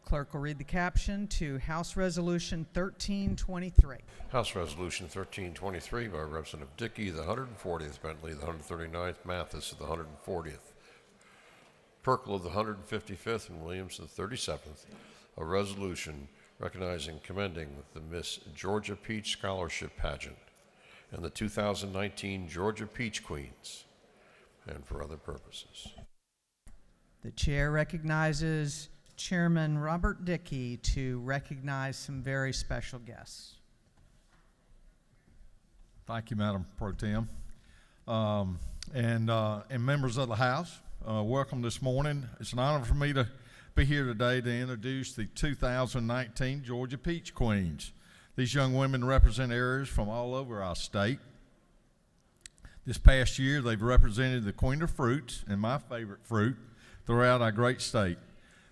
Speaker 15: Clerk will read the caption to House Resolution 1323.
Speaker 5: House Resolution 1323 by Representative Dickey, the 140th, Bentley, the 139th, Mathis, the 140th, Perkel of the 155th, and Williams of the 37th, a resolution recognizing and commending the Miss Georgia Peach Scholarship Pageant and the 2019 Georgia Peach Queens, and for other purposes.
Speaker 15: The chair recognizes Chairman Robert Dickey to recognize some very special guests.
Speaker 1: Thank you, Madam Pro Tem. And members of the House, welcome this morning. It's an honor for me to be here today to introduce the 2019 Georgia Peach Queens. These young women represent areas from all over our state. This past year, they've represented the Queen of Fruits, and my favorite fruit, throughout our great state.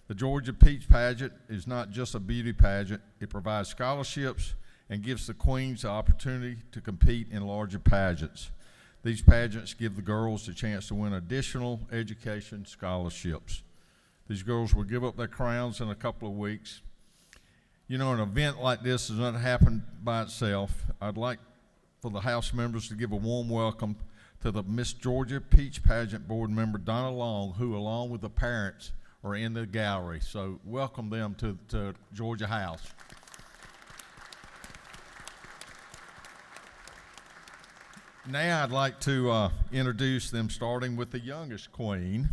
Speaker 1: The Georgia Peach Pageant is not just a beauty pageant. It provides scholarships and gives the queens the opportunity to compete in larger pageants. These pageants give the girls the chance to win additional education scholarships. These girls will give up their crowns in a couple of weeks. You know, an event like this does not happen by itself. I'd like for the House members to give a warm welcome to the Miss Georgia Peach Pageant Board member, Donna Long, who, along with the parents, are in the gallery. So welcome them to Georgia House. Now I'd like to introduce them, starting with the youngest queen,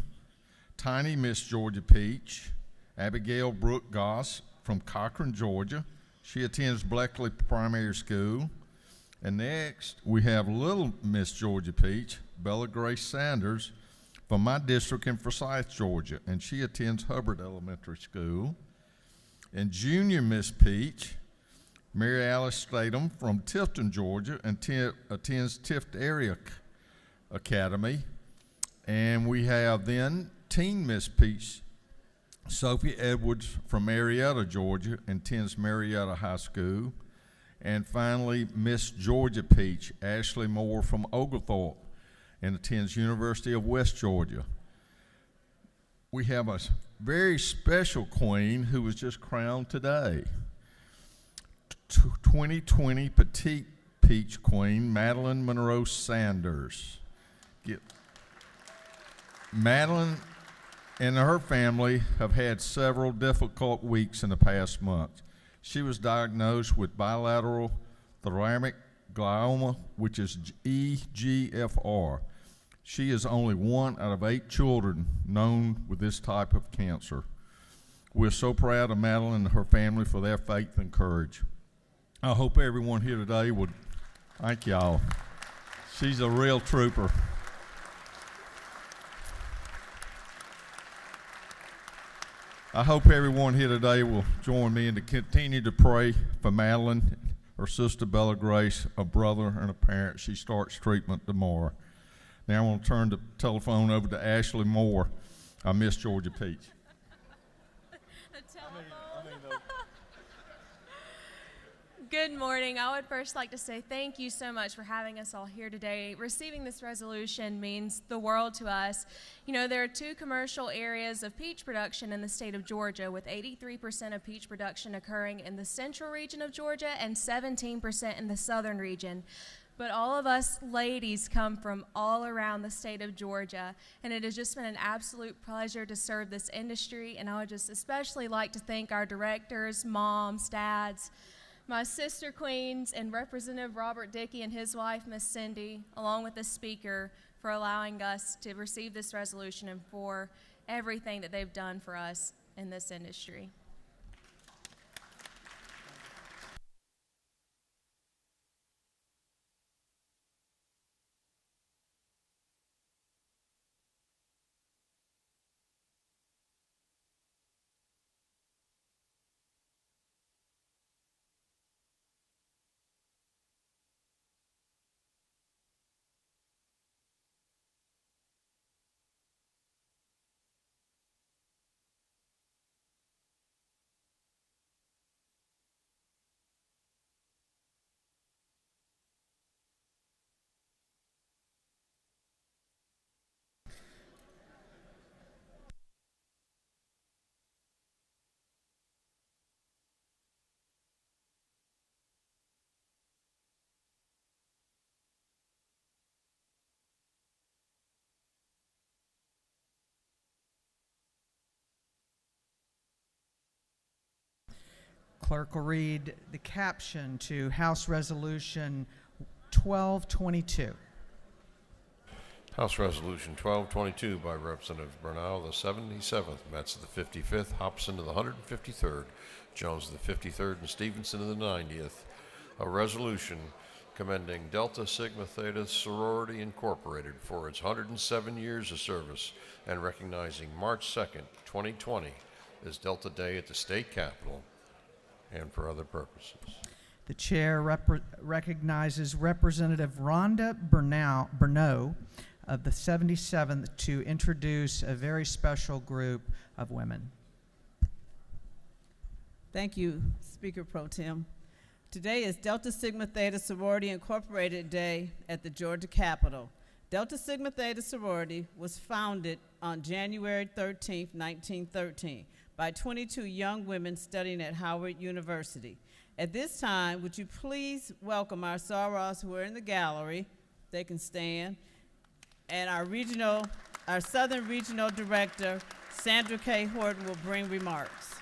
Speaker 1: tiny Miss Georgia Peach, Abigail Brooke Goss from Cochran, Georgia. She attends Bleckley Primary School. And next, we have little Miss Georgia Peach, Bella Grace Sanders, from my district in Forsyth, Georgia, and she attends Hubbard Elementary School. And junior Miss Peach, Mary Alice Statham from Tifton, Georgia, and attends Tift Area Academy. And we have then teen Miss Peach, Sophie Edwards from Marietta, Georgia, and attends Marietta High School. And finally, Miss Georgia Peach, Ashley Moore from Oglethorpe, and attends University of West Georgia. We have a very special queen who was just crowned today. 2020 Petite Peach Queen, Madeline Monroe Sanders. Madeline and her family have had several difficult weeks in the past month.
Speaker 16: She was diagnosed with bilateral thoracic glioma, which is EGFR. She is only one out of 8 children known with this type of cancer. We're so proud of Madeline and her family for their faith and courage. I hope everyone here today would thank y'all. She's a real trooper. I hope everyone here today will join me in to continue to pray for Madeline, her sister Bella Grace, a brother and a parent. She starts treatment tomorrow. Now I want to turn the telephone over to Ashley Moore, our Miss Georgia Peach.
Speaker 17: Good morning. I would first like to say thank you so much for having us all here today. Receiving this resolution means the world to us. You know, there are 2 commercial areas of peach production in the state of Georgia, with 83% of peach production occurring in the central region of Georgia and 17% in the southern region. But all of us ladies come from all around the state of Georgia, and it has just been an absolute pleasure to serve this industry. And I would just especially like to thank our directors, moms, dads, my sister queens, and Representative Robert Dickey and his wife, Miss Cindy, along with the speaker, for allowing us to receive this resolution and for everything that they've done for us in this industry.
Speaker 15: Clerk will read the caption to House Resolution 1222.
Speaker 5: House Resolution 1222 by Representative Bernal, the 77th, Metz of the 55th, Hobson to the 153rd, Jones of the 53rd, and Stevenson of the 90th. A resolution commending Delta Sigma Theta Sorority Incorporated for its 107 years of service and recognizing March 2nd, 2020 as Delta Day at the state capitol and for other purposes.
Speaker 15: The chair recognizes Representative Rhonda Bernot of the 77th to introduce a very special group of women.
Speaker 18: Thank you, Speaker Pro Tem. Today is Delta Sigma Theta Sorority Incorporated Day at the Georgia Capitol. Delta Sigma Theta Sorority was founded on January 13, 1913, by 22 young women studying at Howard University. At this time, would you please welcome our sorors who are in the gallery, they can stand, and our Southern Regional Director, Sandra K. Horton, will bring remarks.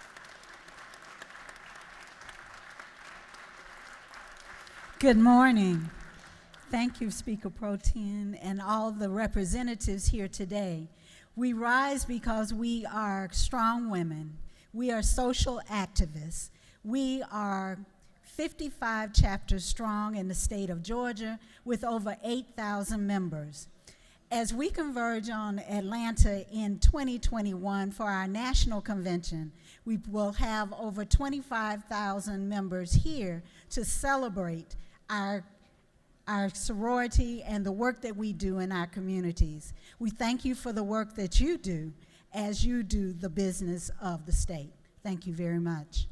Speaker 19: Good morning. Thank you, Speaker Pro Tem, and all the representatives here today. We rise because we are strong women. We are social activists. We are 55 chapters strong in the state of Georgia with over 8,000 members. As we converge on Atlanta in 2021 for our national convention, we will have over 25,000 members here to celebrate our sorority and the work that we do in our communities. We thank you for the work that you do as you do the business of the state. Thank you very much.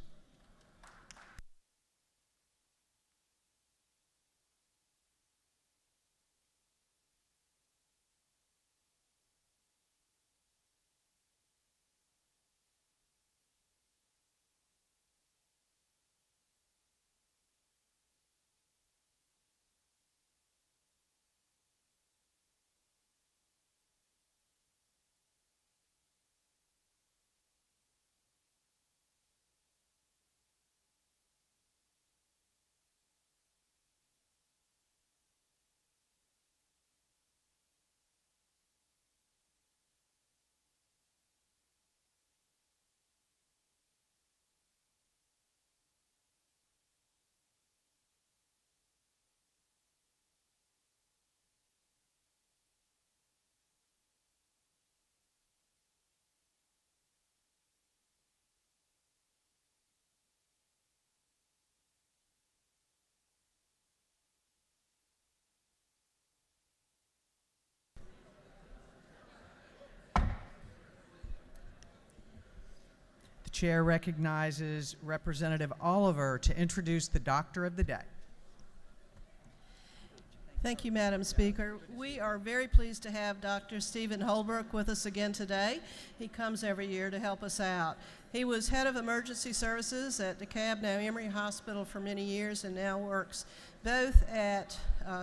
Speaker 15: chair recognizes Representative Oliver to introduce the Doctor of the Day.
Speaker 20: Thank you, Madam Speaker. We are very pleased to have Dr. Stephen Holbrook with us again today. He comes every year to help us out. He was head of emergency services at DeKalb, now Emory Hospital for many years, and now works both at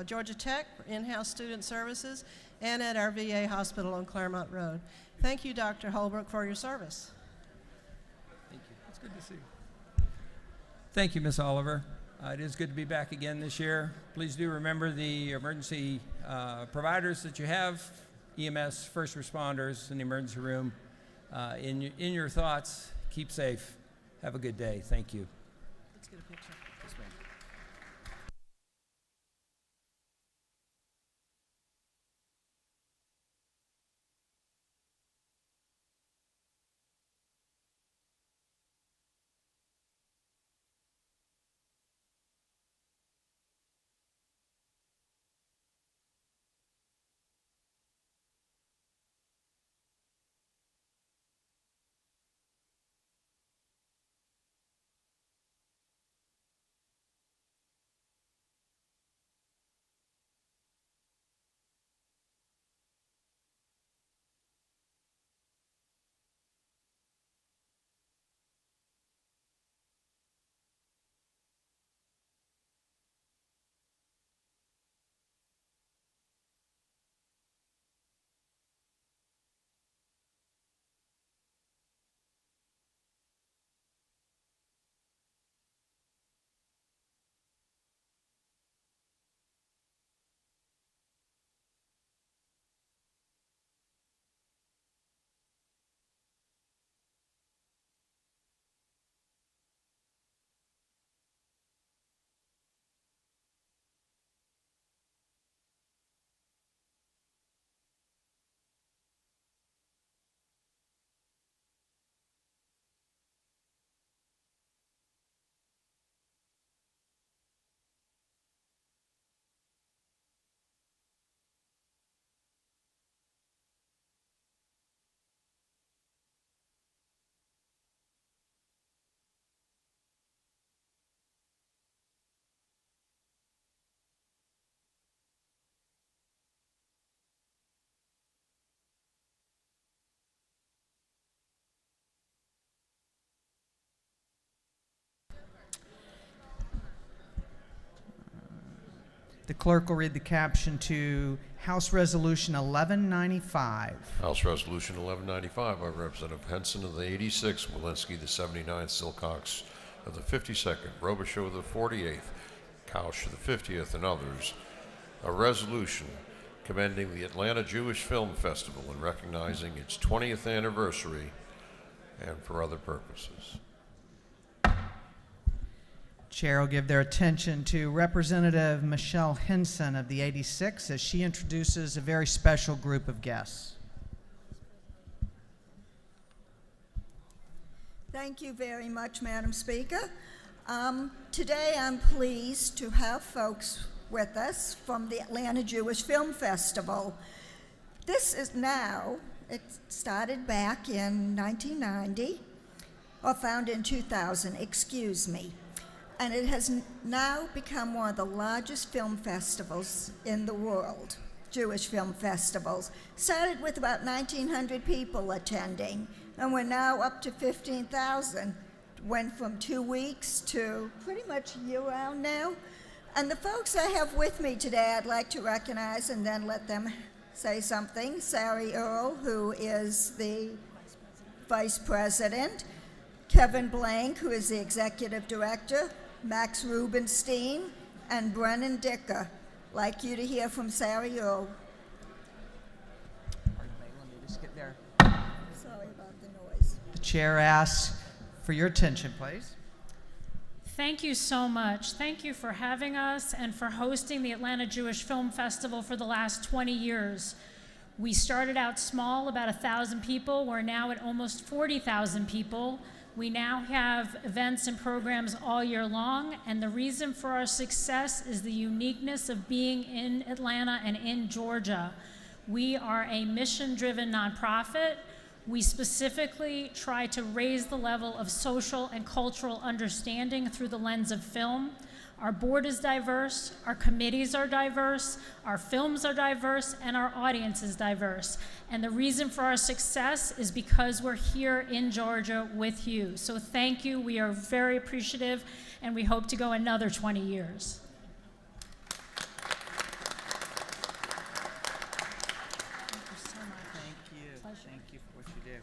Speaker 20: Georgia Tech for in-house student services and at our VA hospital on Claremont Road. Thank you, Dr. Holbrook, for your service.
Speaker 21: Thank you. It's good to see you. Thank you, Ms. Oliver. It is good to be back again this year. Please do remember the emergency providers that you have, EMS, first responders in the emergency room. In your thoughts, keep safe. Have a good day. Thank you.
Speaker 20: Let's get a picture.
Speaker 21: Yes, ma'am.
Speaker 15: The clerk will read the caption to House Resolution 1195.
Speaker 5: House Resolution 1195 by Representative Henson of the 86th, Walensky the 79th, Silcox of the 52nd, Robichaud of the 48th, Kausch of the 50th, and others. A resolution commending the Atlanta Jewish Film Festival and recognizing its 20th anniversary and for other purposes.
Speaker 15: Chair will give their attention to Representative Michelle Henson of the 86 as she introduces a very special group of guests.
Speaker 22: Thank you very much, Madam Speaker. Today I'm pleased to have folks with us from the Atlanta Jewish Film Festival. This is now, it started back in 1990, or founded in 2000, excuse me. And it has now become one of the largest film festivals in the world, Jewish film festivals. Started with about 1,900 people attending, and we're now up to 15,000. Went from 2 weeks to pretty much year-round now. And the folks I have with me today, I'd like to recognize and then let them say something. Sari Earl, who is the Vice President. Kevin Blank, who is the Executive Director. Max Rubenstein, and Brennan Dicker. Like you to hear from Sari Earl.
Speaker 15: Let me just get there.
Speaker 22: Sorry about the noise.
Speaker 15: The chair asks for your attention, please.
Speaker 23: Thank you so much. Thank you for having us and for hosting the Atlanta Jewish Film Festival for the last 20 years. We started out small, about 1,000 people. We're now at almost 40,000 people. We now have events and programs all year long, and the reason for our success is the uniqueness of being in Atlanta and in Georgia. We are a mission-driven nonprofit. We specifically try to raise the level of social and cultural understanding through the lens of film. Our board is diverse, our committees are diverse, our films are diverse, and our audience is diverse. And the reason for our success is because we're here in Georgia with you. So thank you, we are very appreciative, and we hope to go another 20 years.
Speaker 15: Thank you for what you do.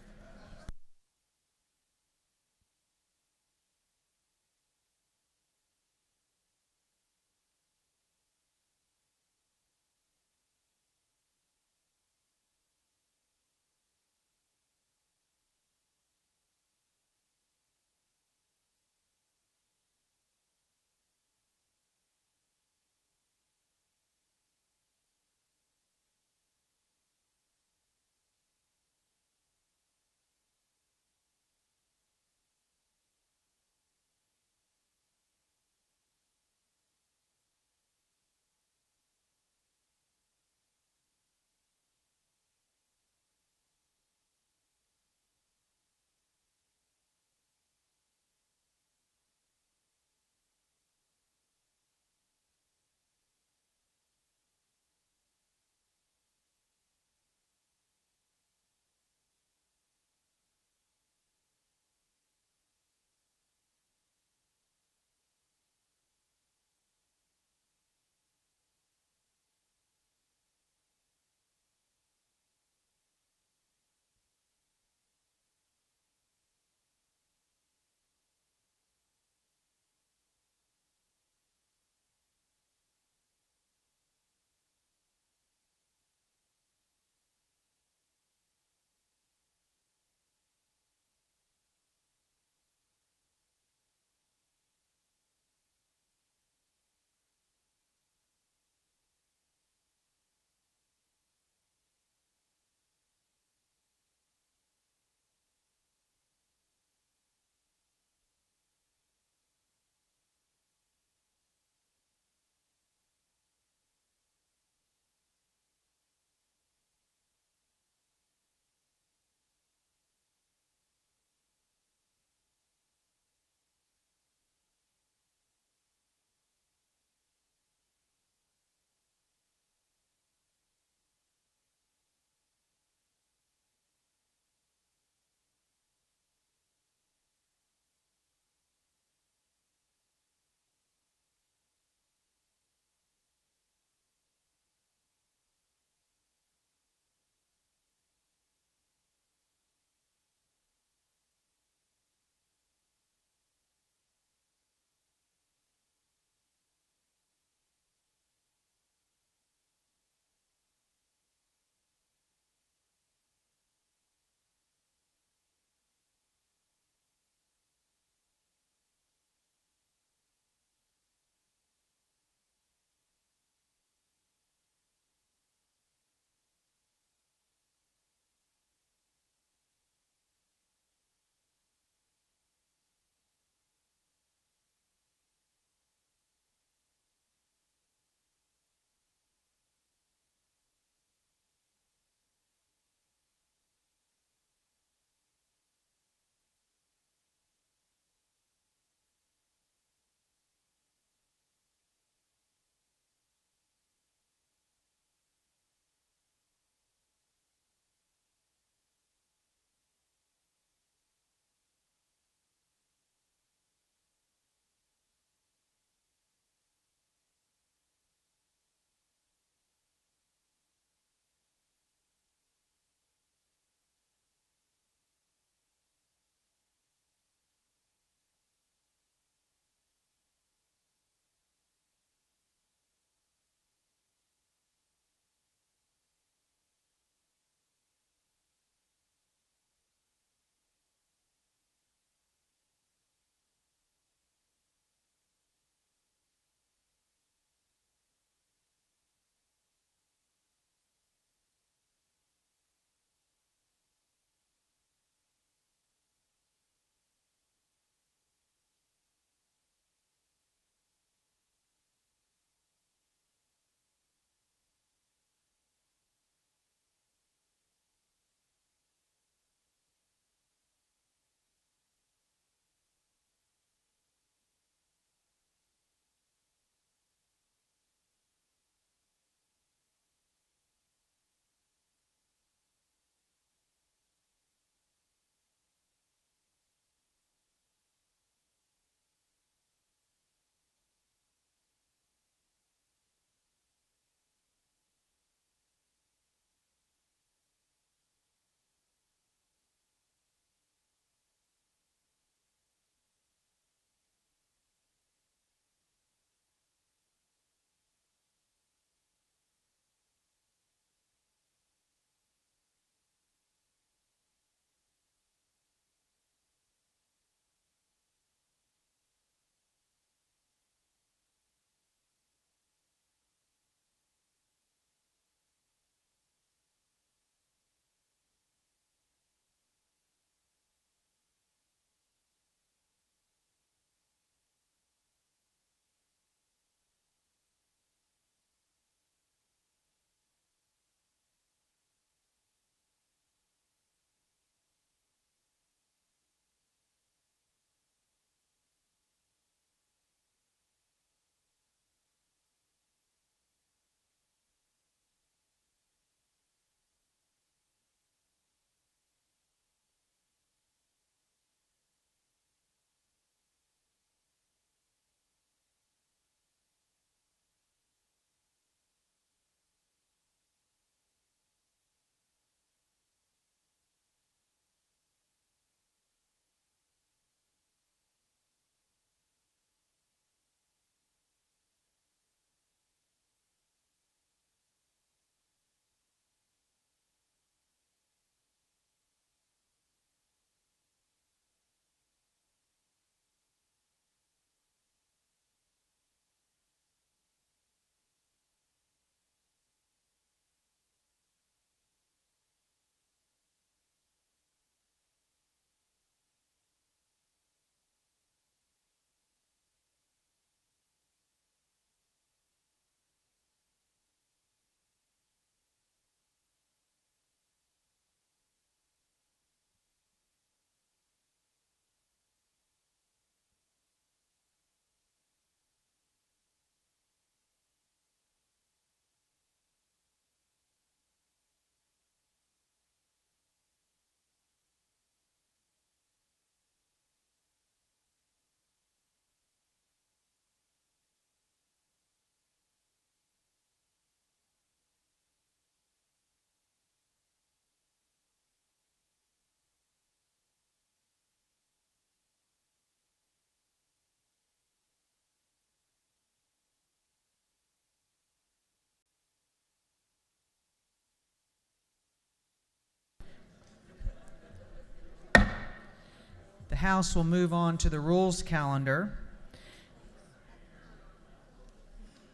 Speaker 15: House will move on to the rules calendar.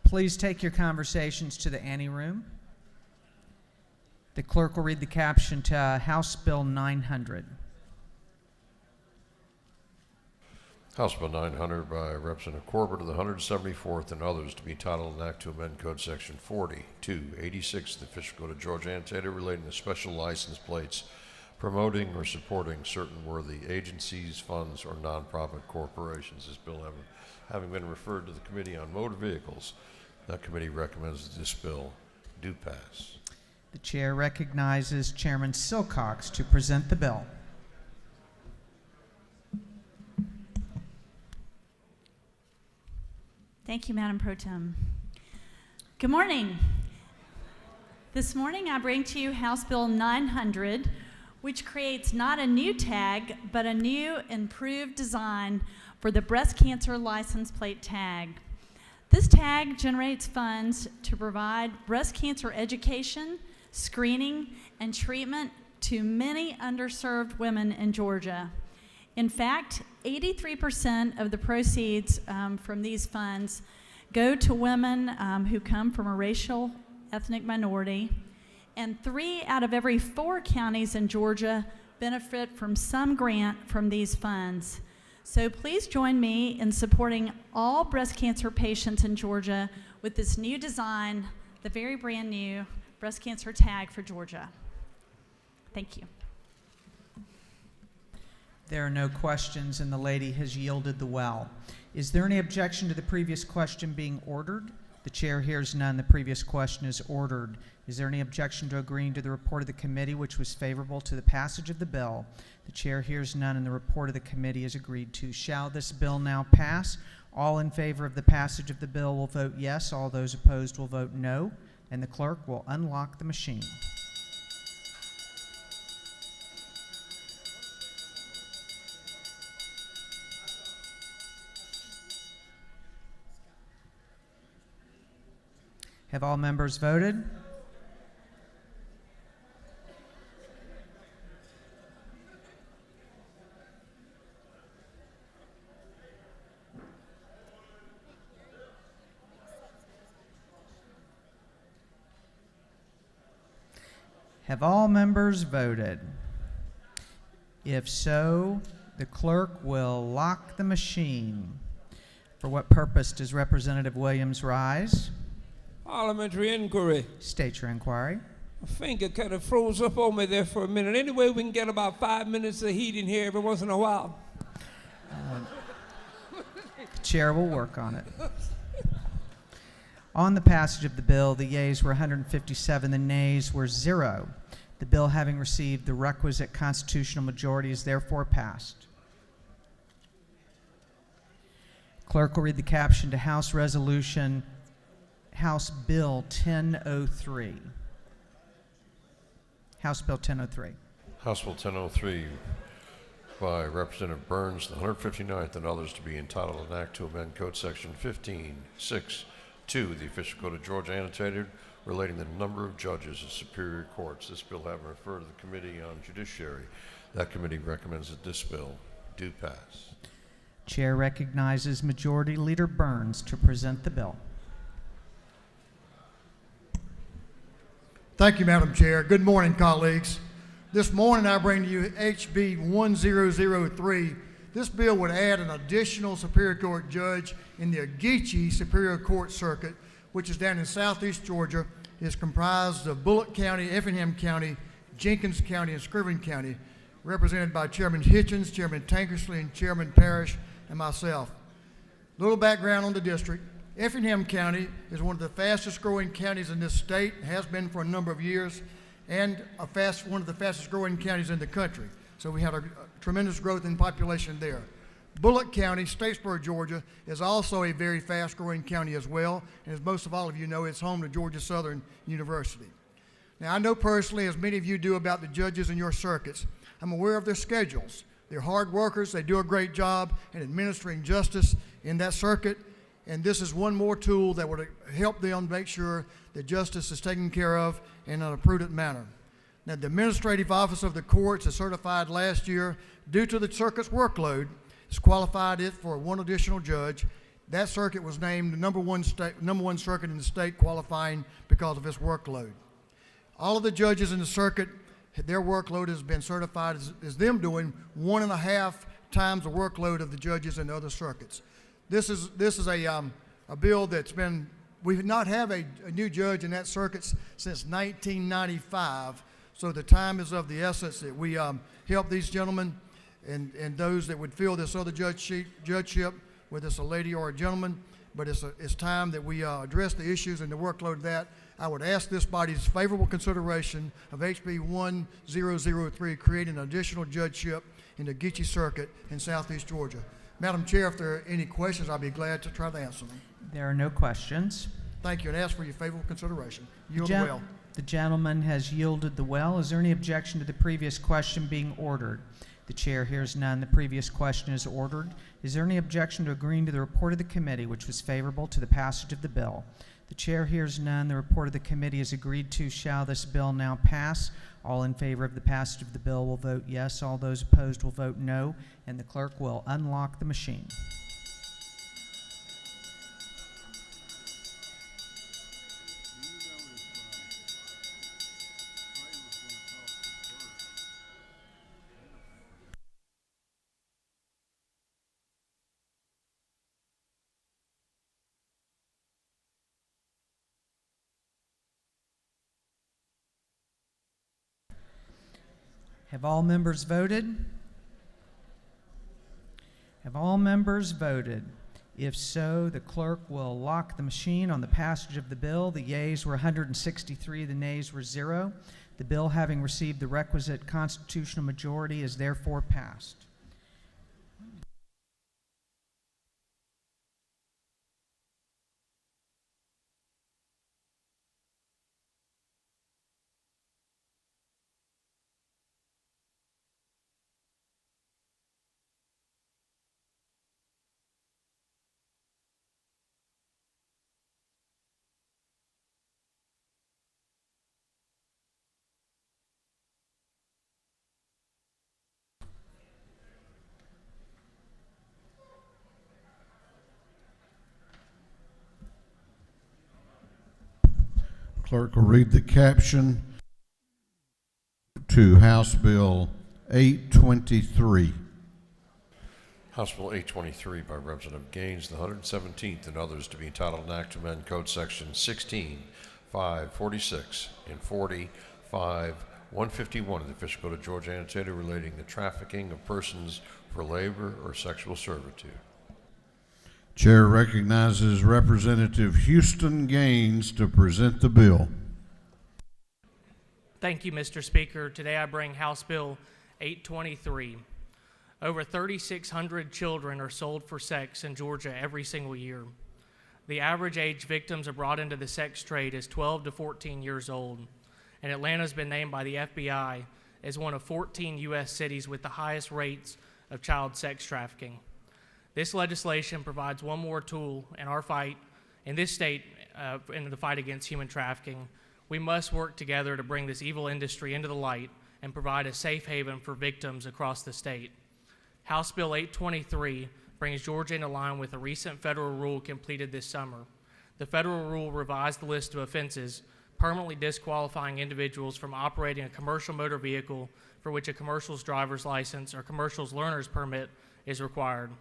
Speaker 15: Please take your conversations to the anteroom. The clerk will read the caption to House Bill 900.
Speaker 5: House Bill 900 by Representative Corbett of the 174th and others to be titled an act to amend Code Section 40-286 of the Official Code of Georgia annotated relating to special license plates promoting or supporting certain worthy agencies, funds, or nonprofit corporations. This bill having been referred to the Committee on Motor Vehicles, that committee recommends that this bill do pass.
Speaker 15: The chair recognizes Chairman Silcox to present the bill.
Speaker 12: Thank you, Madam Pro Tem. Good morning. This morning I bring to you House Bill 900, which creates not a new tag, but a new improved design for the breast cancer license plate tag. This tag generates funds to provide breast cancer education, screening, and treatment to many underserved women in Georgia. In fact, 83% of the proceeds from these funds go to women who come from a racial ethnic minority, and 3 out of every 4 counties in Georgia benefit from some grant from these funds. So please join me in supporting all breast cancer patients in Georgia with this new design, the very brand new breast cancer tag for Georgia. Thank you.
Speaker 15: There are no questions, and the lady has yielded the well. Is there any objection to the previous question being ordered? The chair hears none. The previous question is ordered. Is there any objection to agreeing to the report of the committee, which was favorable to the passage of the bill? The chair hears none, and the report of the committee is agreed to. Shall this bill now pass? All in favor of the passage of the bill will vote yes. All those opposed will vote no, and the clerk will unlock the machine. Have all members voted? Have all members voted? If so, the clerk will lock the machine. For what purpose does Representative Williams rise?
Speaker 2: Parliamentary inquiry.
Speaker 15: State your inquiry.
Speaker 2: My finger kind of froze up on me there for a minute. Anyway, we can get about 5 minutes of heat in here every once in a while.
Speaker 15: The chair will work on it. On the passage of the bill, the yeas were 157, the nays were 0. The bill, having received the requisite constitutional majority, is therefore passed. Clerk will read the caption to House Resolution, House Bill 1003. House Bill 1003.
Speaker 5: House Bill 1003 by Representative Burns, the 159th, and others to be entitled an act to amend Code Section 15.6. 2, the Official Code of Georgia annotated relating the number of judges of superior courts. This bill having referred to the Committee on Judiciary. That committee recommends that this bill do pass.
Speaker 15: Chair recognizes Majority Leader Burns to present the bill.
Speaker 3: Thank you, Madam Chair. Good morning, colleagues. This morning I bring to you HB 1003. This bill would add an additional Superior Court judge in the Ogeechee Superior Court Circuit, which is down in southeast Georgia. It is comprised of Bullock County, Effingham County, Jenkins County, and Scriven County, represented by Chairman Hitchens, Chairman Tankersley, and Chairman Parrish, and myself. Little background on the district. Effingham County is one of the fastest growing counties in this state, has been for a number of years, and one of the fastest growing counties in the country. So we had a tremendous growth in population there. Bullock County, Statesboro, Georgia, is also a very fast-growing county as well, and as most of all of you know, it's home to Georgia Southern University. Now, I know personally, as many of you do, about the judges in your circuits. I'm aware of their schedules. They're hard workers. They do a great job in administering justice in that circuit, and this is one more tool that would help them make sure that justice is taken care of in a prudent manner. Now, the administrative office of the courts has certified last year, due to the circuit's workload, has qualified it for one additional judge. That circuit was named the number one circuit in the state, qualifying because of its workload. All of the judges in the circuit, their workload has been certified as them doing 1.5 times the workload of the judges in the other circuits. This is a bill that's been, we've not had a new judge in that circuit since 1995. So the time is of the essence that we help these gentlemen and those that would fill this other judgeship, whether it's a lady or a gentleman. But it's time that we address the issues and the workload of that. I would ask this body's favorable consideration of HB 1003, creating an additional judgeship in the Geechee Circuit in Southeast Georgia. Madam Chair, if there are any questions, I'll be glad to try to answer them.
Speaker 15: There are no questions.
Speaker 3: Thank you, and ask for your favorable consideration. Yield the well.
Speaker 15: The gentleman has yielded the well. Is there any objection to the previous question being ordered? The chair hears none. The previous question is ordered. Is there any objection to agreeing to the report of the committee, which was favorable to the passage of the bill? The chair hears none. The report of the committee is agreed to. Shall this bill now pass? All in favor of the passage of the bill will vote yes. All those opposed will vote no. And the clerk will unlock the machine. Have all members voted? Have all members voted? If so, the clerk will lock the machine on the passage of the bill. The yeas were 163, the nays were 0. The bill, having received the requisite constitutional majority, is therefore passed.
Speaker 1: Clerk will read the caption to House Bill 823.
Speaker 5: House Bill 823 by Representative Gaines, the 117th, and others, to be entitled an act to amend Code Section 16, 546, and 45, 151 of the Official Code of Georgia annotated relating the trafficking of persons for labor or sexual servitude.
Speaker 1: Chair recognizes Representative Houston Gaines to present the bill.
Speaker 4: Thank you, Mr. Speaker. Today I bring House Bill 823. Over 3,600 children are sold for sex in Georgia every single year. The average age victims are brought into the sex trade is 12 to 14 years old, and Atlanta has been named by the FBI as one of 14 U.S. cities with the highest rates of child sex trafficking. This legislation provides one more tool in our fight in this state in the fight against human trafficking. We must work together to bring this evil industry into the light and provide a safe haven for victims across the state. House Bill 823 brings Georgia into line with a recent federal rule completed this summer. The federal rule revised the list of offenses permanently disqualifying individuals from operating a commercial motor vehicle for which a commercial's driver's license or commercial's learner's permit is required.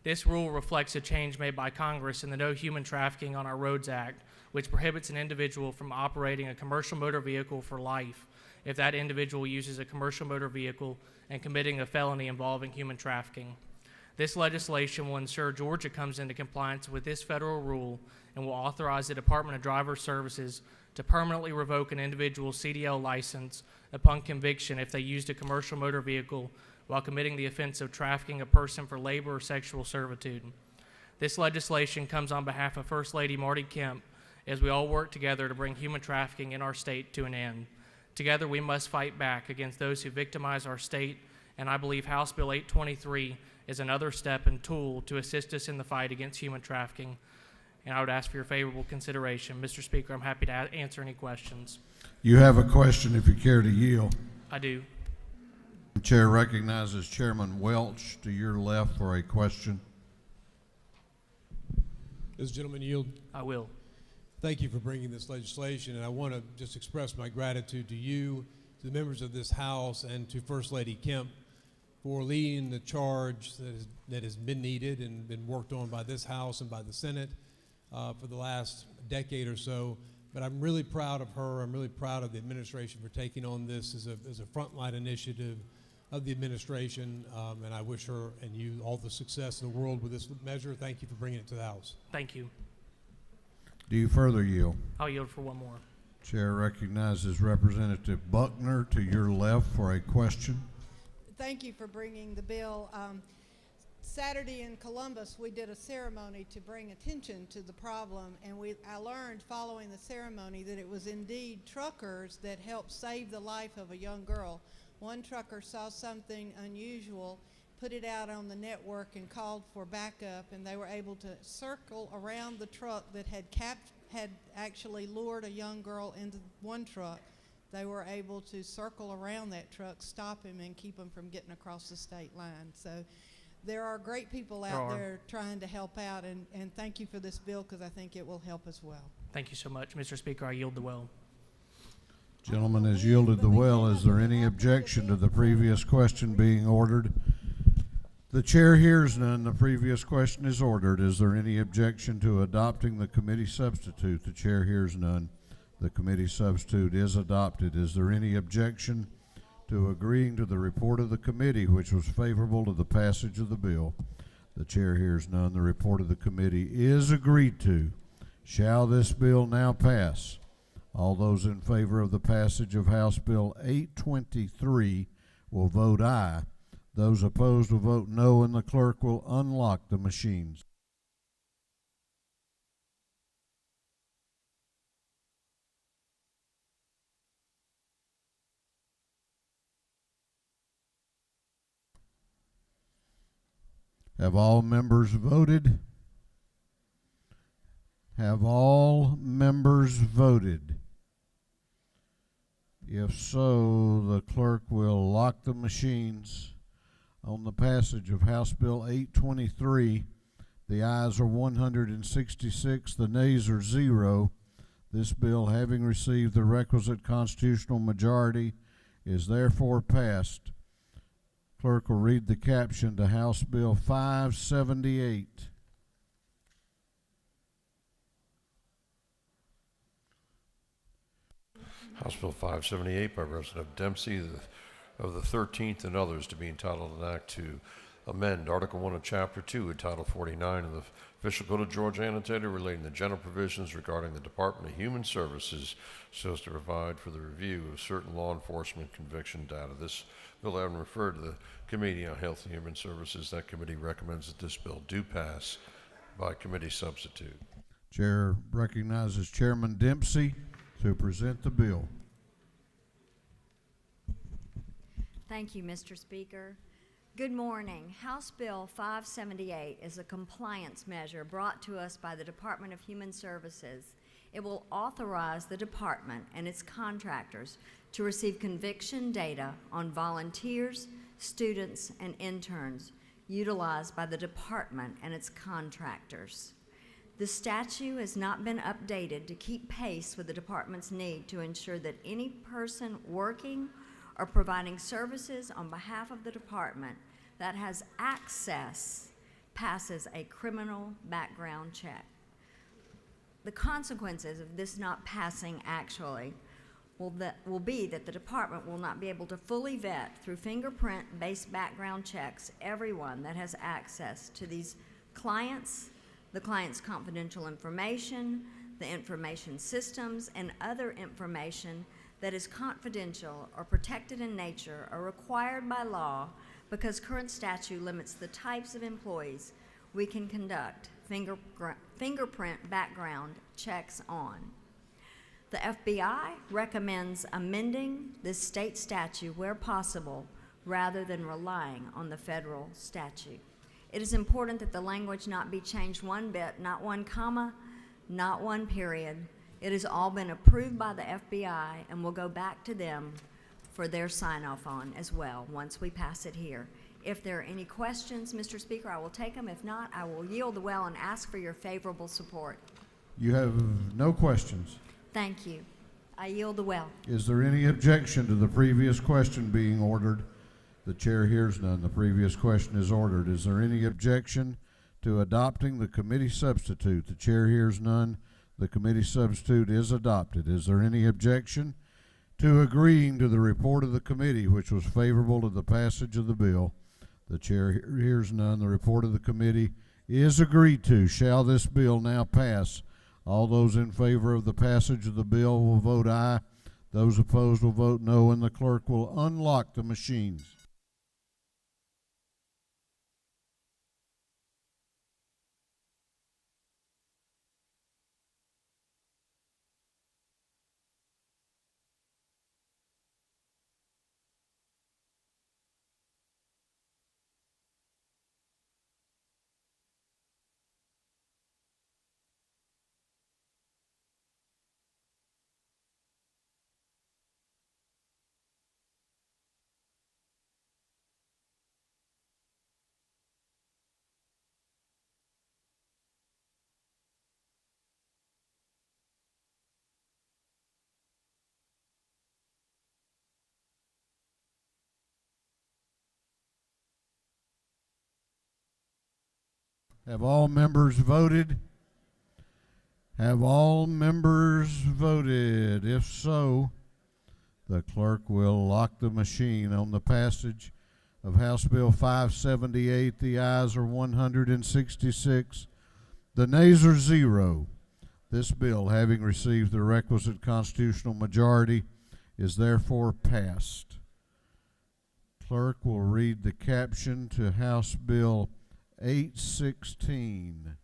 Speaker 4: This rule reflects a change made by Congress in the No Human Trafficking on Our Roads Act, which prohibits an individual from operating a commercial motor vehicle for life if that individual uses a commercial motor vehicle and committing a felony involving human trafficking. This legislation will ensure Georgia comes into compliance with this federal rule and will authorize the Department of Driver Services to permanently revoke an individual's CDL license upon conviction if they used a commercial motor vehicle while committing the offense of trafficking a person for labor or sexual servitude. This legislation comes on behalf of First Lady Marty Kemp as we all work together to bring human trafficking in our state to an end. Together we must fight back against those who victimize our state, and I believe House Bill 823 is another step and tool to assist us in the fight against human trafficking. and I would ask for your favorable consideration. Mr. Speaker, I'm happy to answer any questions.
Speaker 1: You have a question if you care to yield.
Speaker 4: I do.
Speaker 1: The chair recognizes Chairman Welch to your left for a question.
Speaker 6: Does the gentleman yield?
Speaker 4: I will.
Speaker 6: Thank you for bringing this legislation, and I want to just express my gratitude to you, to the members of this House, and to First Lady Kemp for leading the charge that has been needed and been worked on by this House and by the Senate for the last decade or so. But I'm really proud of her. I'm really proud of the administration for taking on this as a frontline initiative of the administration, and I wish her and you all the success in the world with this measure. Thank you for bringing it to the House.
Speaker 4: Thank you.
Speaker 1: Do you further yield?
Speaker 4: I'll yield for one more.
Speaker 1: Chair recognizes Representative Buckner to your left for a question.
Speaker 7: Thank you for bringing the bill. Saturday in Columbus, we did a ceremony to bring attention to the problem, and I learned following the ceremony that it was indeed truckers that helped save the life of a young girl. One trucker saw something unusual, put it out on the network and called for backup, and they were able to circle around the truck that had actually lured a young girl into one truck. They were able to circle around that truck, stop him, and keep him from getting across the state line. So there are great people out there trying to help out, and thank you for this bill because I think it will help as well.
Speaker 4: Thank you so much. Mr. Speaker, I yield the well.
Speaker 1: Gentleman has yielded the well. Is there any objection to the previous question being ordered? The chair hears none. The previous question is ordered. Is there any objection to adopting the committee substitute? The chair hears none. The committee substitute is adopted. Is there any objection to agreeing to the report of the committee, which was favorable to the passage of the bill? The chair hears none. The report of the committee is agreed to. Shall this bill now pass? All those in favor of the passage of House Bill 823 will vote aye. Those opposed will vote no, and the clerk will unlock the machines. Have all members voted? Have all members voted? If so, the clerk will lock the machines on the passage of House Bill 823. The ayes are 166, the nays are 0. This bill, having received the requisite constitutional majority, is therefore passed. Clerk will read the caption to House Bill 578.
Speaker 5: House Bill 578 by Representative Dempsey of the 13th and others, to be entitled an act to amend Article 1 of Chapter 2 of Title 49 of the Official Code of Georgia Annotated relating to general provisions regarding the Department of Human Services so as to provide for the review of certain law enforcement conviction data. This bill having referred to the Committee on Health and Human Services, that committee recommends that this bill do pass by committee substitute.
Speaker 1: Chair recognizes Chairman Dempsey to present the bill.
Speaker 8: Thank you, Mr. Speaker. Good morning. House Bill 578 is a compliance measure brought to us by the Department of Human Services. It will authorize the department and its contractors to receive conviction data on volunteers, students, and interns utilized by the department and its contractors. The statute has not been updated to keep pace with the department's need to ensure that any person working or providing services on behalf of the department that has access passes a criminal background check. The consequences of this not passing actually will be that the department will not be able to fully vet through fingerprint-based background checks everyone that has access to these clients, the client's confidential information, the information systems, and other information that is confidential or protected in nature or required by law because current statute limits the types of employees we can conduct fingerprint background checks on. The FBI recommends amending this state statute where possible rather than relying on the federal statute. It is important that the language not be changed one bit, not one comma, not one period. It has all been approved by the FBI and will go back to them for their sign-off on as well once we pass it here. If there are any questions, Mr. Speaker, I will take them. If not, I will yield the well and ask for your favorable support.
Speaker 1: You have no questions.
Speaker 8: Thank you. I yield the well.
Speaker 1: Is there any objection to the previous question being ordered? The chair hears none. The previous question is ordered. Is there any objection to adopting the committee substitute? The chair hears none. The committee substitute is adopted. Is there any objection to agreeing to the report of the committee, which was favorable to the passage of the bill? The chair hears none. The report of the committee is agreed to. Shall this bill now pass? All those in favor of the passage of the bill will vote aye. Those opposed will vote no, and the clerk will unlock the machines. Have all members voted? Have all members voted? If so, the clerk will lock the machine on the passage of House Bill 578. The ayes are 166. The nays are 0. This bill, having received the requisite constitutional majority, is therefore passed. Clerk will read the caption to House Bill 816.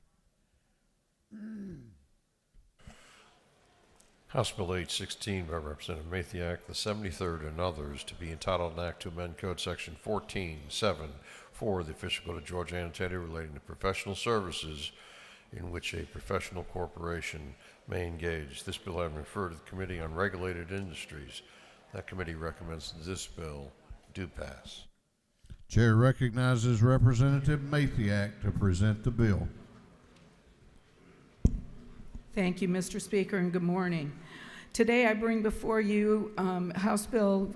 Speaker 5: House Bill 816 by Representative Mathiak, the 73rd, and others, to be entitled an act to amend Code Section 14.7.4 of the Official Code of Georgia annotated relating to professional services in which a professional corporation may engage. This bill having referred to the Committee on Regulated Industries. That committee recommends that this bill do pass.
Speaker 1: Chair recognizes Representative Mathiak to present the bill.
Speaker 9: Thank you, Mr. Speaker, and good morning. Today I bring before you House Bill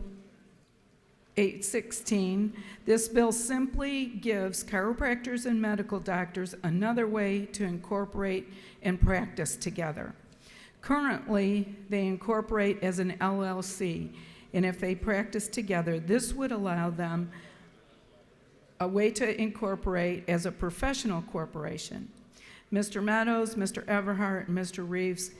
Speaker 9: 816. This bill simply gives chiropractors and medical doctors another way to incorporate and practice together. Currently, they incorporate as an LLC, and if they practice together, this would allow them a way to incorporate as a professional corporation. Mr. Meadows, Mr. Everhart, and Mr. Reeves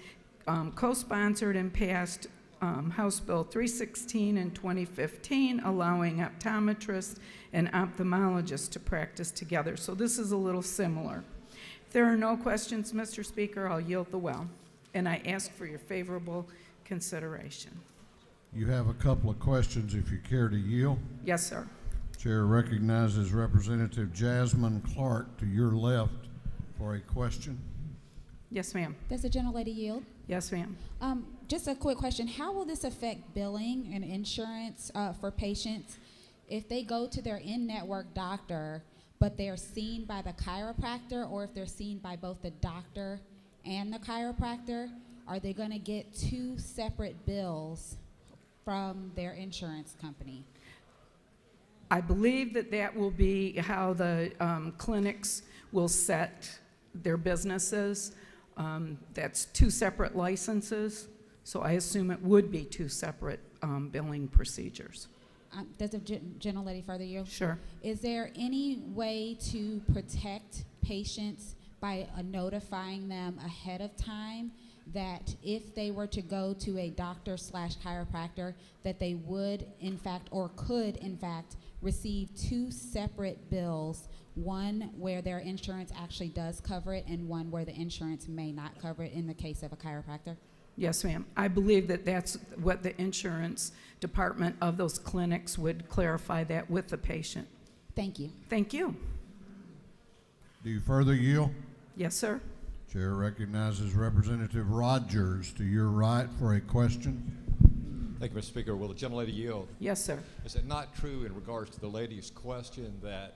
Speaker 9: co-sponsored and passed House Bill 316 in 2015, allowing optometrists and ophthalmologists to practice together. So this is a little similar. If there are no questions, Mr. Speaker, I'll yield the well, and I ask for your favorable consideration.
Speaker 1: You have a couple of questions if you care to yield.
Speaker 9: Yes, sir.
Speaker 1: Chair recognizes Representative Jasmine Clark to your left for a question.
Speaker 9: Yes, ma'am.
Speaker 10: Does the gentlelady yield?
Speaker 9: Yes, ma'am.
Speaker 10: Just a quick question. How will this affect billing and insurance for patients if they go to their in-network doctor, but they're seen by the chiropractor, or if they're seen by both the doctor and the chiropractor? Are they going to get two separate bills from their insurance company?
Speaker 9: I believe that that will be how the clinics will set their businesses. That's two separate licenses, so I assume it would be two separate billing procedures.
Speaker 10: Does the gentlelady further yield?
Speaker 9: Sure.
Speaker 10: Is there any way to protect patients by notifying them ahead of time that if they were to go to a doctor/chiropractor, that they would in fact, or could in fact, receive two separate bills, one where their insurance actually does cover it and one where the insurance may not cover it in the case of a chiropractor?
Speaker 9: Yes, ma'am. I believe that that's what the insurance department of those clinics would clarify that with the patient.
Speaker 10: Thank you.
Speaker 9: Thank you.
Speaker 1: Do you further yield?
Speaker 9: Yes, sir.
Speaker 1: Chair recognizes Representative Rogers to your right for a question.
Speaker 11: Thank you, Mr. Speaker. Will the gentlelady yield?
Speaker 9: Yes, sir.
Speaker 11: Is it not true in regards to the lady's question that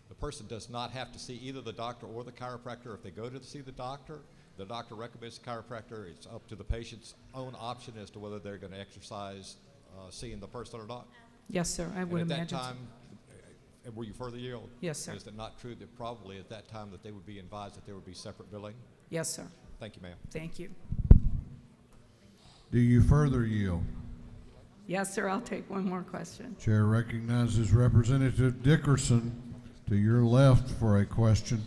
Speaker 11: the person does not have to see either the doctor or the chiropractor if they go to see the doctor recommends the chiropractor? It's up to the patient's own option as to whether they're going to exercise seeing the person or not?
Speaker 9: Yes, sir. I would
Speaker 11: and at
Speaker 9: imagine.
Speaker 11: that time, and will you further yield?
Speaker 9: Yes, sir.
Speaker 11: Is it not true that probably at that time that they would be advised that there would be separate billing?
Speaker 9: Yes, sir.
Speaker 11: Thank you, ma'am.
Speaker 9: Thank you.
Speaker 1: Do you further yield?
Speaker 9: Yes, sir. I'll take one more question.
Speaker 1: Chair recognizes Representative Dickerson to your left for a question.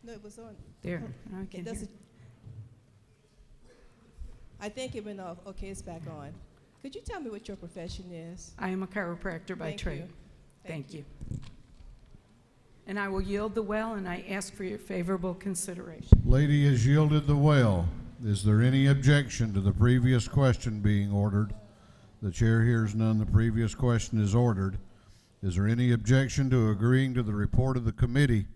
Speaker 13: No, it was on.
Speaker 9: There. I
Speaker 13: It
Speaker 9: can hear.
Speaker 13: doesn't. I think it went off. Okay, it's back on. Could you tell me what your profession is?
Speaker 9: I am a chiropractor by
Speaker 13: Thank
Speaker 9: trade.
Speaker 13: you.
Speaker 9: Thank you. And I will yield the well, and I ask for your favorable consideration.
Speaker 1: Lady has yielded the well. Is there any objection to the previous question being ordered? The chair hears none. The previous question is ordered. Is there any objection to agreeing to the report of the committee,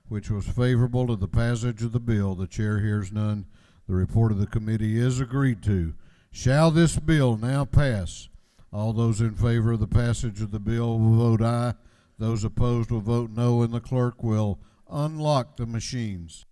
Speaker 1: which was favorable to the passage of the bill? The chair hears none. The report of the committee is agreed to. Shall this bill now pass? All those in favor of the passage of the bill will vote aye. Those opposed will vote no, and the clerk will unlock the machines.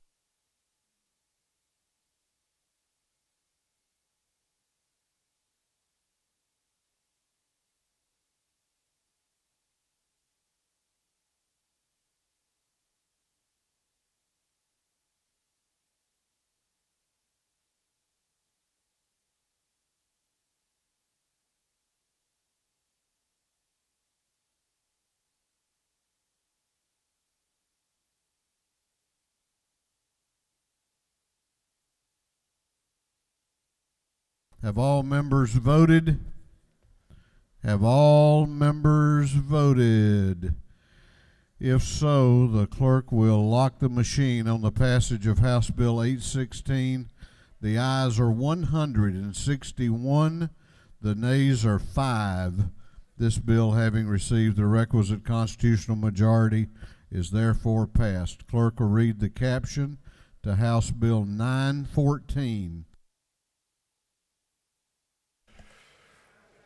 Speaker 1: Have all members voted? Have all members voted? If so, the clerk will lock the machine on the passage of House Bill 816. The ayes are 161. The nays are 5. This bill, having received the requisite constitutional majority, is therefore passed. Clerk will read the caption to House Bill 914.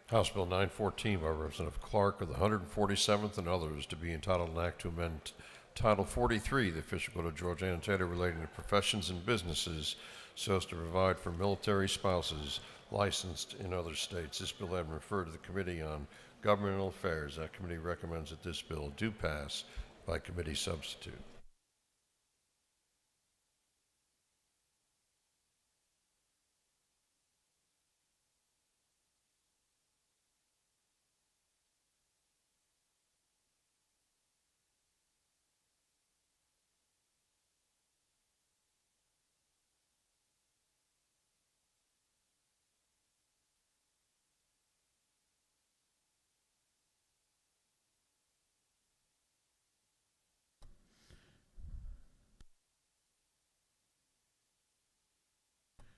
Speaker 5: House Bill 914 by Representative Clark of the 147th and others to be entitled an act to amend Title 43, the official code of Georgia annotated relating to professions and businesses so as to provide for military spouses licensed in other states. This bill has been referred to the Committee on Governmental Affairs. That committee recommends that this bill do pass by committee substitute.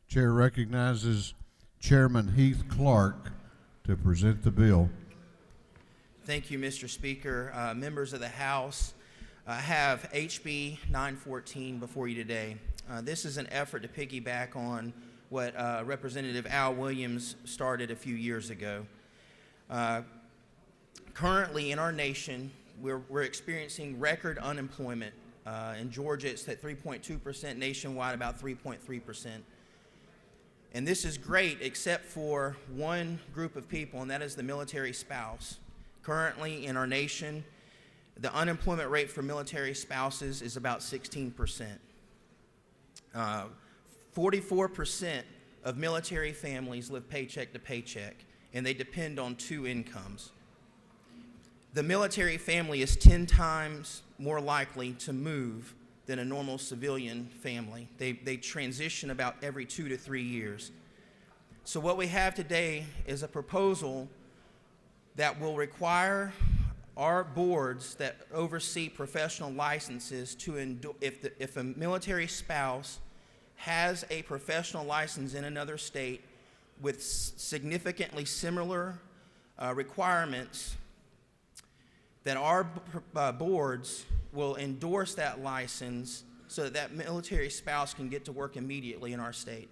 Speaker 1: Chair recognizes Chairman Heath Clark to present the bill.
Speaker 14: Thank you, Mr. Speaker. Members of the House, I have HB 914 before you today. This is an effort to piggyback on what Representative Al Williams started a few years ago. Currently in our nation, we're experiencing record unemployment. In Georgia, it's at 3.2%, nationwide about 3.3%. And this is great except for one group of people, and that is the military spouse. Currently in our nation, the unemployment rate for military spouses is about 16%. 44% of military families live paycheck to paycheck, and they depend on 2 incomes. The military family is 10 times more likely to move than a normal civilian family. They transition about every 2 to 3 years. So what we have today is a proposal that will require our boards that oversee professional licenses to if a military spouse has a professional license in another state, with significantly similar requirements, then our boards will endorse that license so that that military spouse can get to work immediately in our state.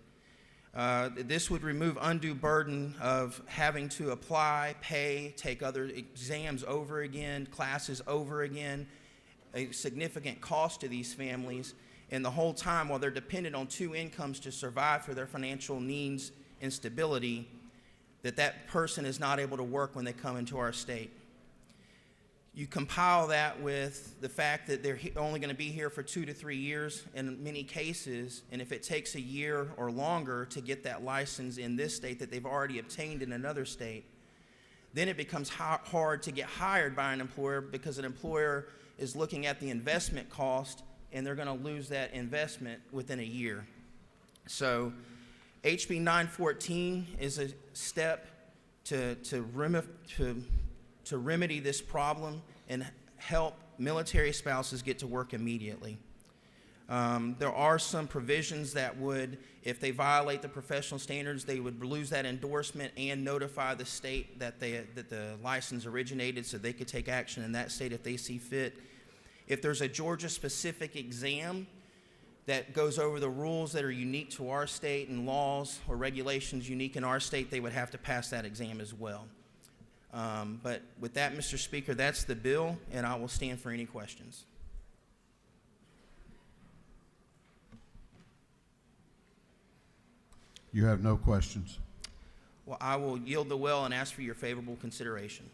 Speaker 14: This would remove undue burden of having to apply, pay, take other exams over again, classes over again, a significant cost to these families, and the whole time while they're dependent on two incomes to survive for their financial needs and stability, that person is not able to work when they come into our state. You compile that with the fact that they're only going to be here for 2 to 3 years in many cases, and if it takes a year or longer to get that license in this state that they've already obtained in another state, then it becomes hard to get hired by an employer, because an employer is looking at the investment cost and they're going to lose that investment within a year. So HB 914 is a step to remedy this problem and help military spouses get to work immediately. There are some provisions that would, if they violate the professional standards, they would lose that endorsement and notify the state that the license originated, so they could take action in that state if they see fit. If there's a Georgia-specific exam that goes over the rules that are unique to our state and laws or regulations unique in our state, they would have to pass that exam as well. But with that, Mr. Speaker, that's the bill, and I will stand for any questions.
Speaker 1: You have no questions.
Speaker 14: Well, I will yield the well and ask for your favorable consideration.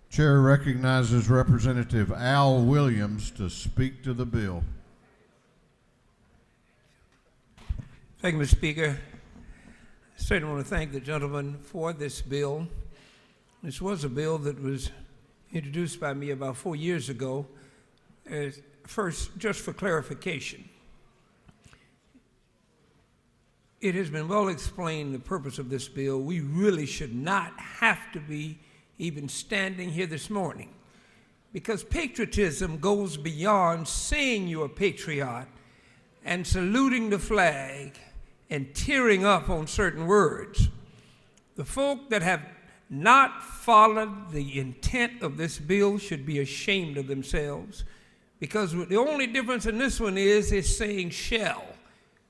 Speaker 1: Chair recognizes Representative Al Williams to speak to the bill.
Speaker 2: Thank you, Mr. Speaker. I certainly want to thank the gentleman for this bill. This was a bill that was introduced by me about 4 years ago. First, just for clarification, it has been well explained the purpose of this bill. We really should not have to be even standing here this morning, because patriotism goes beyond saying you're a patriot and saluting the flag and tearing up on certain words. The folk that have not followed the intent of this bill should be ashamed of themselves, because the only difference in this one is saying shall.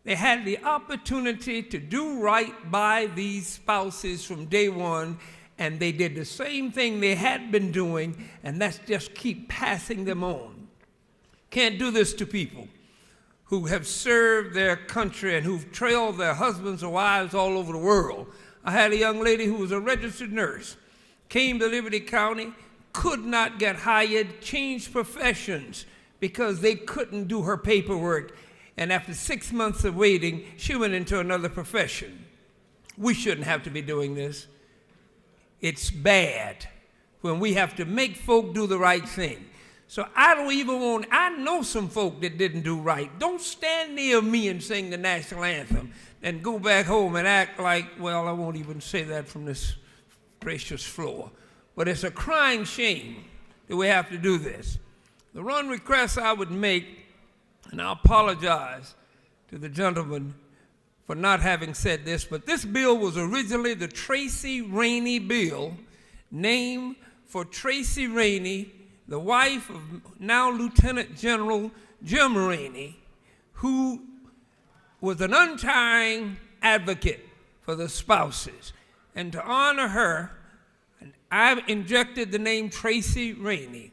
Speaker 2: They had the opportunity to do right by these spouses from day one, and they did the same thing they had been doing, and that's just keep passing them on. Can't do this to people who have served their country and who've trailed their husbands or wives all over the world. I had a young lady who was a registered nurse, came to Liberty County, could not get hired, changed professions because they couldn't do her paperwork, and after 6 months of waiting, she went into another profession. We shouldn't have to be doing this. It's bad when we have to make folk do the right thing. So I know some folk that didn't do right. Don't stand near me and sing the national anthem and go back home and act like, well, I won't even say that from this gracious floor. But it's a crying shame that we have to do this. The one request I would make, and I apologize to the gentleman for not having said this, but this bill was originally the Tracy Rainey bill, named for Tracy Rainey, the wife of now Lieutenant General Jim Rainey, who was an untiring advocate for the spouses. And to honor her, I injected the name Tracy Rainey.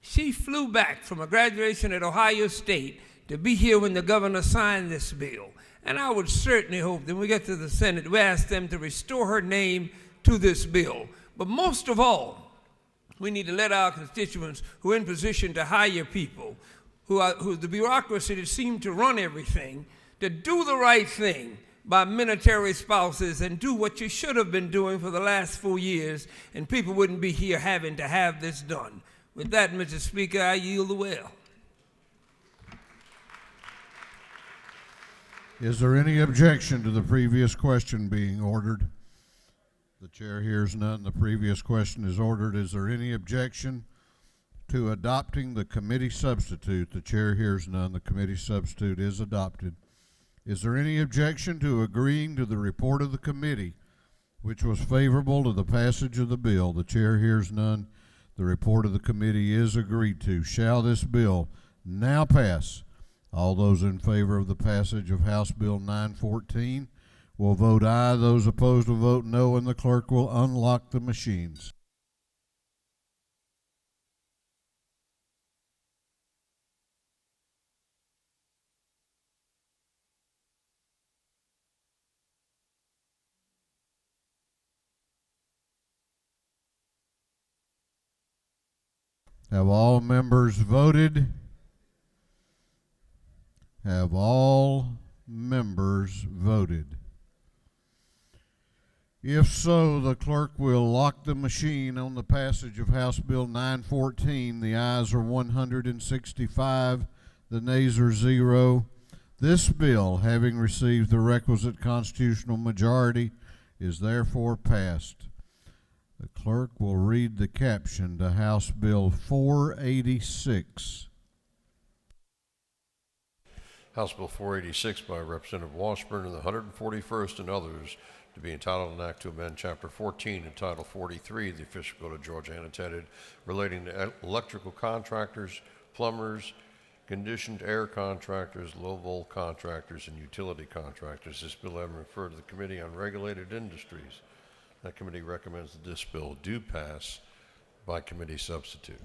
Speaker 2: She flew back from a graduation at Ohio State to be here when the governor signed this bill. And I would certainly hope that when we get to the Senate, we ask them to restore her name to this bill. But most of all, we need to let our constituents who are in position to hire people, who the bureaucracy that seem to run everything, to do the right thing by military spouses and do what you should have been doing for the last 4 years, and people wouldn't be here having to have this done. With that, Mr. Speaker, I yield the well.
Speaker 1: Is there any objection to the previous question being ordered? The chair hears none. The previous question is ordered. Is there any objection to adopting the committee substitute? The chair hears none. The committee substitute is adopted. Is there any objection to agreeing to the report of the committee, which was favorable to the passage of the bill? The chair hears none. The report of the committee is agreed to. Shall this bill now pass? All those in favor of the passage of House Bill 914 will vote aye. Those opposed will vote no, and the clerk will unlock the machines. Have all members voted? Have all members voted? If so, the clerk will lock the machine on the passage of House Bill 914. The ayes are 165, the nays are 0. This bill, having received the requisite constitutional majority, is therefore passed. The clerk will read the caption to House Bill 486.
Speaker 5: House Bill 486 by Representative Washburn and the 141st and others, to be entitled an act to amend Chapter 14 and Title 43 of the Official Code of Georgia annotated, relating to electrical contractors, plumbers, conditioned air contractors, low-volt contractors, and utility contractors. This bill having referred to the Committee on Regulated Industries. That committee recommends that this bill do pass by committee substitute.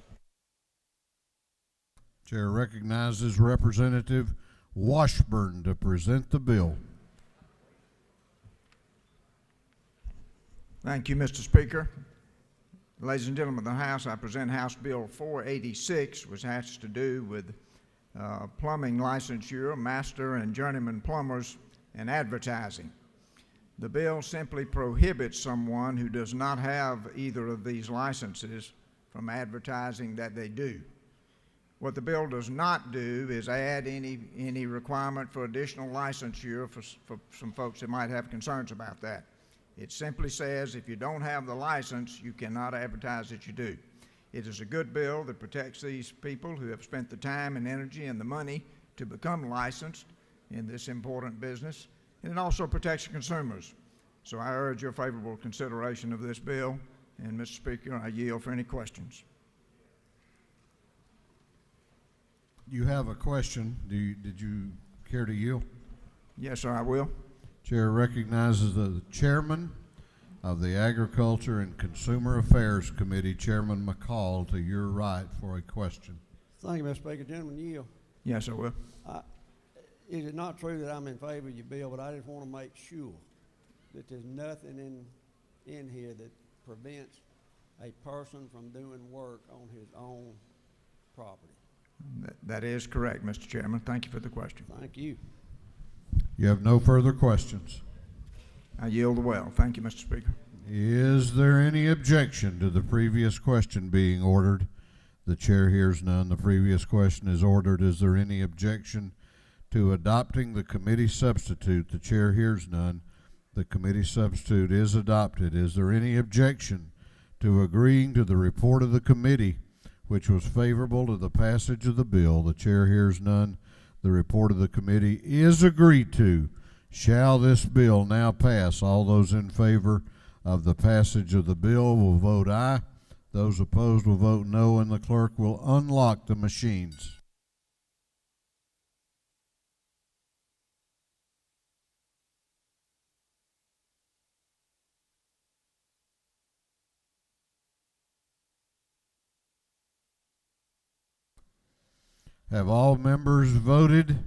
Speaker 1: Chair recognizes Representative Washburn to present the bill.
Speaker 16: Thank you, Mr. Speaker. Ladies and gentlemen of the House, I present House Bill 486, which has to do with plumbing licensure, master and journeyman plumbers, and advertising. The bill simply prohibits someone who does not have either of these licenses from advertising that they do. What the bill does not do is add any requirement for additional licensure for some folks that might have concerns about that. It simply says if you don't have the license, you cannot advertise that you do. It is a good bill that protects these people who have spent the time and energy and the money to become licensed in this important business, and it also protects consumers. So I urge your favorable consideration of this bill, and Mr. Speaker, I yield for any questions.
Speaker 1: You have a question. Did you care to yield?
Speaker 16: Yes, sir, I will.
Speaker 1: Chair recognizes the chairman of the Agriculture and Consumer Affairs Committee, Chairman McCall, to your right for a question.
Speaker 17: Thank you, Mr. Speaker. Gentlemen, yield.
Speaker 16: Yes, I will.
Speaker 17: Is it not true that I'm in favor of your bill, but I just want to make sure that there's nothing in here that prevents a person from doing work on his own property?
Speaker 16: That is correct, Mr. Chairman. Thank you for the question.
Speaker 17: Thank you.
Speaker 1: You have no further questions.
Speaker 16: I yield the well. Thank you, Mr. Speaker.
Speaker 1: Is there any objection to the previous question being ordered? The chair hears none. The previous question is ordered. Is there any objection to adopting the committee substitute? The chair hears none. The committee substitute is adopted. Is there any objection to agreeing to the report of the committee, which was favorable to the passage of the bill? The chair hears none. The report of the committee is agreed to. Shall this bill now pass? All those in favor of the passage of the bill will vote aye. Those opposed will vote no, and the clerk will unlock the machines. Have all members voted?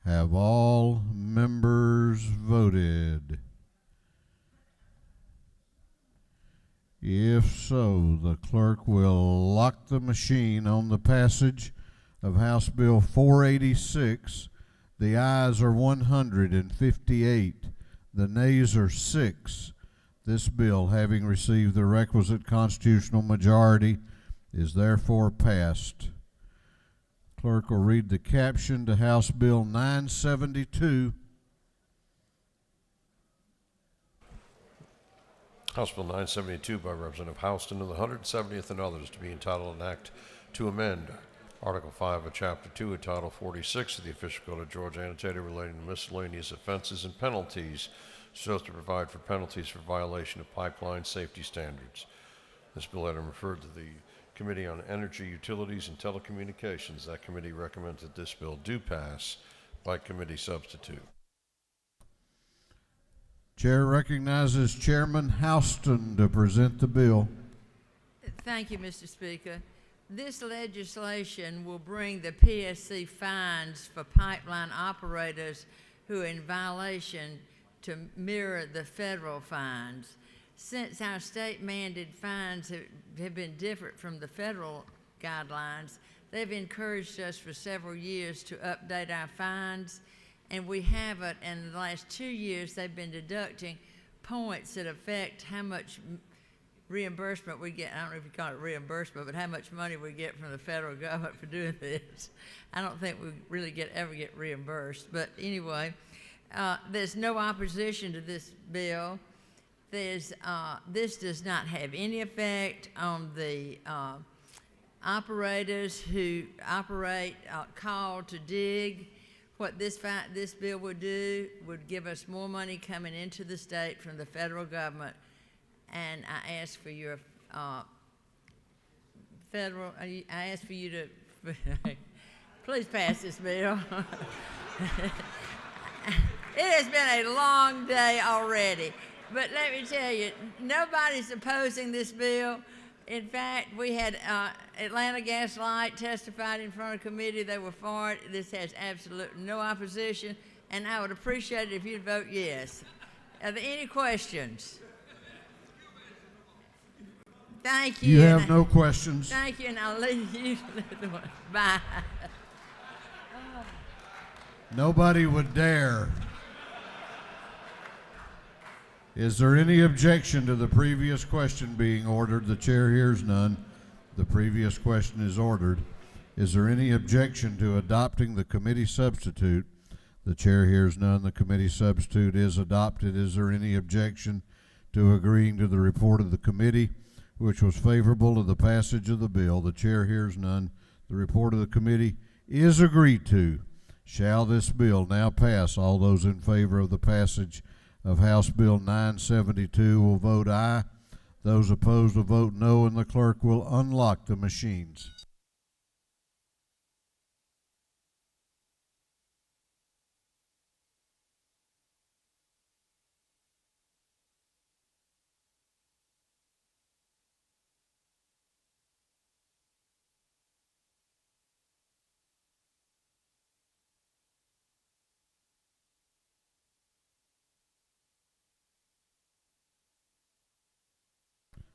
Speaker 1: Have all members voted? If so, the clerk will lock the machine on the passage of House Bill 486. The ayes are 158. The nays are 6. This bill, having received the requisite constitutional majority, is therefore passed. Clerk will read the caption to House Bill 972.
Speaker 5: House Bill 972 by Representative Houston and the 170th and others, to be entitled an act to amend Article 5 of Chapter 2 of Title 46 of the Official Code of Georgia annotated relating to miscellaneous offenses and penalties so as to provide for penalties for violation of pipeline safety standards. This bill had been referred to the Committee on Energy, Utilities, and Telecommunications. That committee recommends that this bill do pass by committee substitute.
Speaker 1: Chair recognizes Chairman Houston to present the bill.
Speaker 18: Thank you, Mr. Speaker. This legislation will bring the PSC fines for pipeline operators who are in violation to mirror the federal fines. Since our state mandated fines have been different from the federal guidelines, they've encouraged us for several years to update our fines, and we haven't. In the last 2 years, they've been deducting points that affect how much reimbursement we get. I don't know if you call it reimbursement, but how much money we get from the federal government for doing this. I don't think we really ever get reimbursed. But anyway, there's no opposition to this bill. This does not have any effect on the operators who operate call to dig. What this bill would do would give us more money coming into the state from the federal government. And I ask for your I ask for you to please pass this bill. It has been a long day already, but let me tell you, nobody's opposing this bill. In fact, we had Atlanta Gas Light testified in front of committee. They were for it. This has absolutely no opposition, and I would appreciate it if you'd vote yes. Are there any questions? Thank you.
Speaker 1: You have no questions.
Speaker 18: Thank you, and I'll leave you. Bye.
Speaker 1: Nobody would dare. Is there any objection to the previous question being ordered? The chair hears none. The previous question is ordered. Is there any objection to adopting the committee substitute? The chair hears none. The committee substitute is adopted. Is there any objection to agreeing to the report of the committee, which was favorable to the passage of the bill? The chair hears none. The report of the committee is agreed to. Shall this bill now pass? All those in favor of the passage of House Bill 972 will vote aye. Those opposed will vote no, and the clerk will unlock the machines.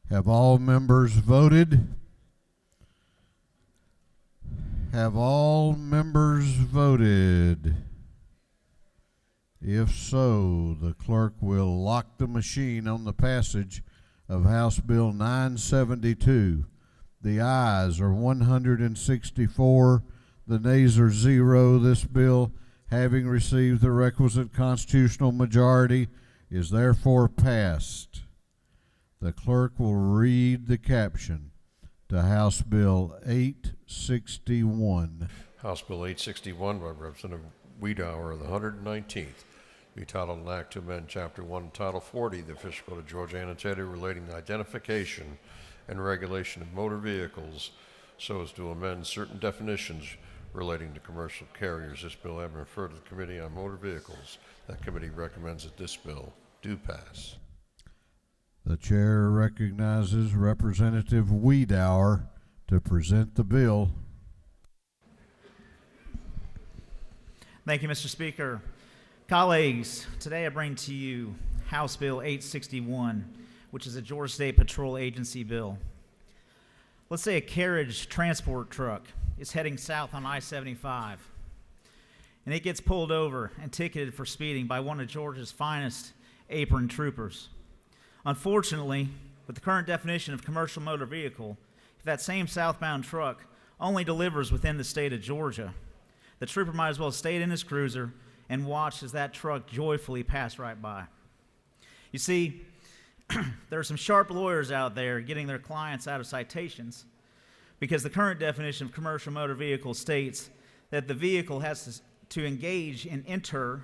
Speaker 1: Have all members voted? Have all members voted? If so, the clerk will lock the machine on the passage of House Bill 972. The ayes are 164, the nays are 0. This bill, having received the requisite constitutional majority, is therefore passed. The clerk will read the caption to House Bill 861.
Speaker 5: House Bill 861 by Representative Wiedauer of the 119th. Be titled an act to amend Chapter 1, Title 40 of the Official Code of Georgia annotated relating to identification and regulation of motor vehicles so as to amend certain definitions relating to commercial carriers. This bill having referred to the Committee on Motor Vehicles. That committee recommends that this bill do pass.
Speaker 1: The chair recognizes Representative Wiedauer to present the bill.
Speaker 19: Thank you, Mr. Speaker. Colleagues, today I bring to you House Bill 861, which is a Georgia State Patrol Agency bill. Let's say a carriage transport truck is heading south on I-75, and it gets pulled over and ticketed for speeding by one of Georgia's finest apron troopers. Unfortunately, with the current definition of commercial motor vehicle, if that same southbound truck only delivers within the state of Georgia, the trooper might as well have stayed in his cruiser and watched as that truck joyfully passed right by. You see, there are some sharp lawyers out there getting their clients out of citations, because the current definition of commercial motor vehicle states that the vehicle has to engage in inter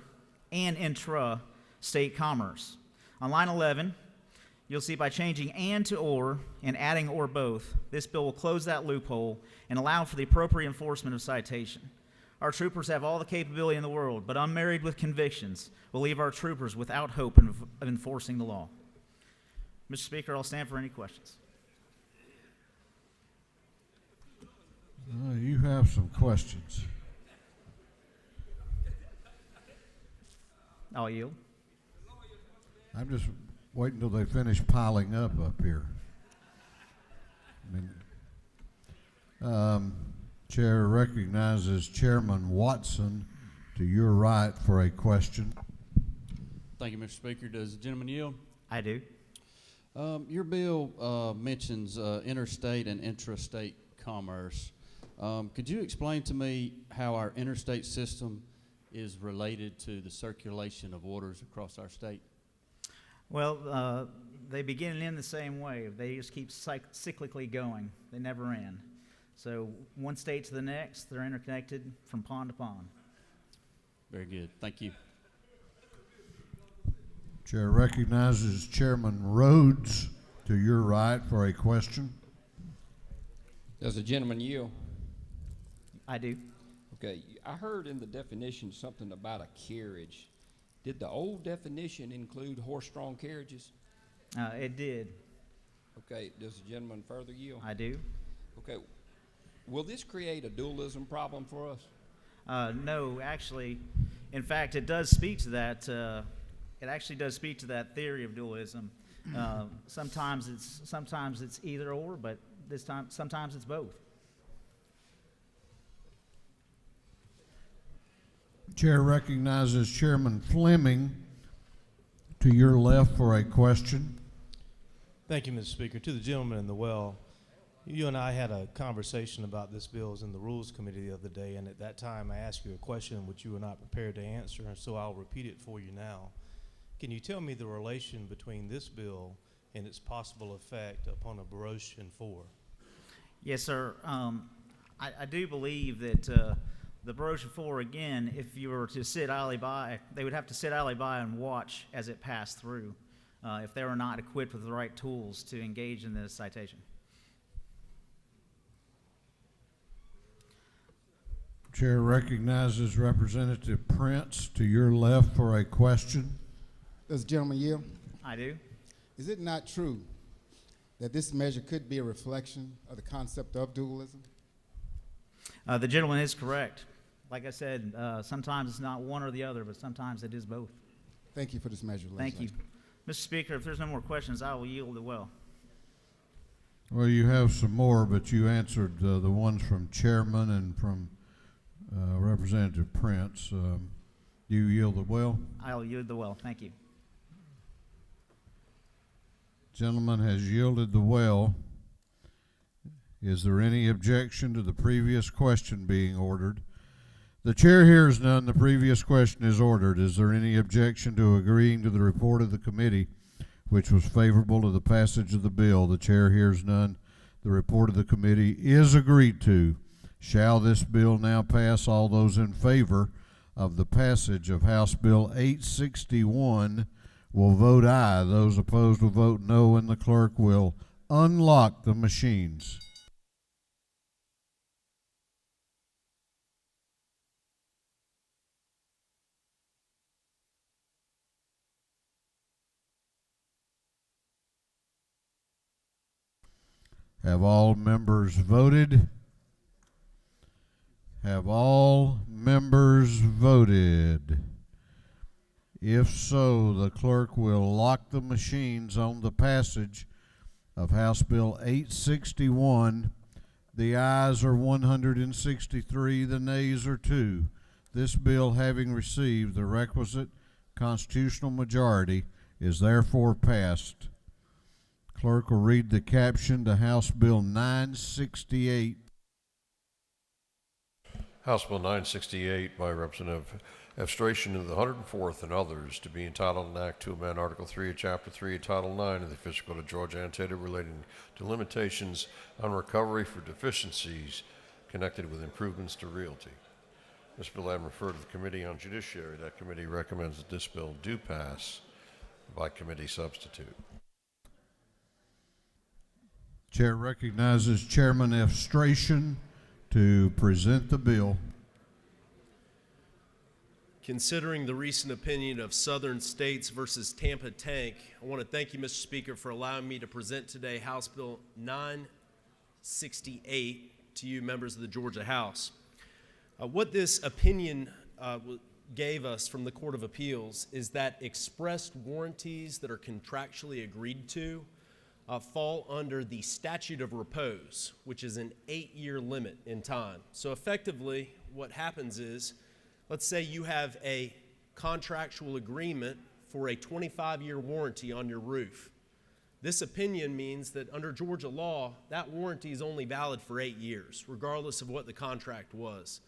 Speaker 19: and intra-state commerce. On line 11, you'll see by changing and to or and adding or both, this bill will close that loophole and allow for the appropriate enforcement of citation. Our troopers have all the capability in the world, but unmarried with convictions will leave our troopers without hope of enforcing the law. Mr. Speaker, I'll stand for any questions.
Speaker 1: You have some questions.
Speaker 19: I'll yield.
Speaker 1: I'm just waiting until they finish piling up here. Chair recognizes Chairman Watson to your right for a question.
Speaker 20: Thank you, Mr. Speaker. Does the gentleman yield?
Speaker 19: I do.
Speaker 20: Your bill mentions interstate and intrastate commerce. Could you explain to me how our interstate system is related to the circulation of waters across our state?
Speaker 19: Well, they begin and end the same way. They just keep cyclically going. They never end. So one state to the next, they're interconnected from pond to pond.
Speaker 20: Very good. Thank you.
Speaker 1: Chair recognizes Chairman Rhodes to your right for a question.
Speaker 21: Does the gentleman yield?
Speaker 19: I do.
Speaker 21: Okay. I heard in the definition something about a carriage. Did the old definition include horse-drawn carriages?
Speaker 19: It did.
Speaker 21: Okay. Does the gentleman further yield?
Speaker 19: I do.
Speaker 21: Okay. Will this create a dualism problem for us?
Speaker 19: No, actually, in fact, it does speak to that. It actually does speak to that theory of dualism. Sometimes it's either or, but sometimes it's both.
Speaker 1: Chair recognizes Chairman Fleming to your left for a question.
Speaker 22: Thank you, Mr. Speaker. To the gentleman in the well, you and I had a conversation about this bill in the Rules Committee the other day, and at that time I asked you a question which you were not prepared to answer, and so I'll repeat it for you now. Can you tell me the relation between this bill and its possible effect upon a Baroshan 4?
Speaker 19: Yes, sir. I do believe that the Baroshan 4, again, if you were to sit idly by, they would have to sit idly by and watch as it passed through if they were not equipped with the right tools to engage in this citation.
Speaker 1: Chair recognizes Representative Prince to your left for a question.
Speaker 24: Does the gentleman yield?
Speaker 19: I do.
Speaker 24: Is it not true that this measure could be a reflection of the concept of dualism?
Speaker 19: The gentleman is correct. Like I said, sometimes it's not one or the other, but sometimes it is both.
Speaker 24: Thank you for this measure.
Speaker 19: Thank you. Mr. Speaker, if there's no more questions, I will yield the well.
Speaker 1: Well, you have some more, but you answered the ones from Chairman and from Representative Prince. Do you yield the well?
Speaker 19: I'll yield the well. Thank you.
Speaker 1: Gentleman has yielded the well. Is there any objection to the previous question being ordered? The chair hears none. The previous question is ordered. Is there any objection to agreeing to the report of the committee, which was favorable to the passage of the bill? The chair hears none. The report of the committee is agreed to. Shall this bill now pass? All those in favor of the passage of House Bill 861 will vote aye. Those opposed will vote no, and the clerk will unlock the machines. Have all members voted? Have all members voted? If so, the clerk will lock the machines on the passage of House Bill 861. The ayes are 163, the nays are 2. This bill, having received the requisite constitutional majority, is therefore passed. Clerk will read the caption to House Bill 968.
Speaker 5: House Bill 968 by Representative abstraction of the 104th and others to be entitled an act to amend Article 3 of Chapter 3 of Title 9 of the Official Code of Georgia annotated relating to limitations on recovery for deficiencies connected with improvements to realty. This bill having referred to the Committee on Judiciary. That committee recommends that this bill do pass by committee substitute.
Speaker 1: Chair recognizes Chairman F. Stration to present the bill.
Speaker 3: Considering the recent opinion of Southern States versus Tampa Tank, I want to thank you, Mr. Speaker, for allowing me to present today House Bill 968 to you, members of the Georgia House. What this opinion gave us from the Court of Appeals is that expressed warranties that are contractually agreed to fall under the statute of repose, which is an 8-year limit in time. So effectively, what happens is, let's say you have a contractual agreement for a 25-year warranty on your roof. This opinion means that under Georgia law, that warranty is only valid for 8 years, regardless of what the contract was.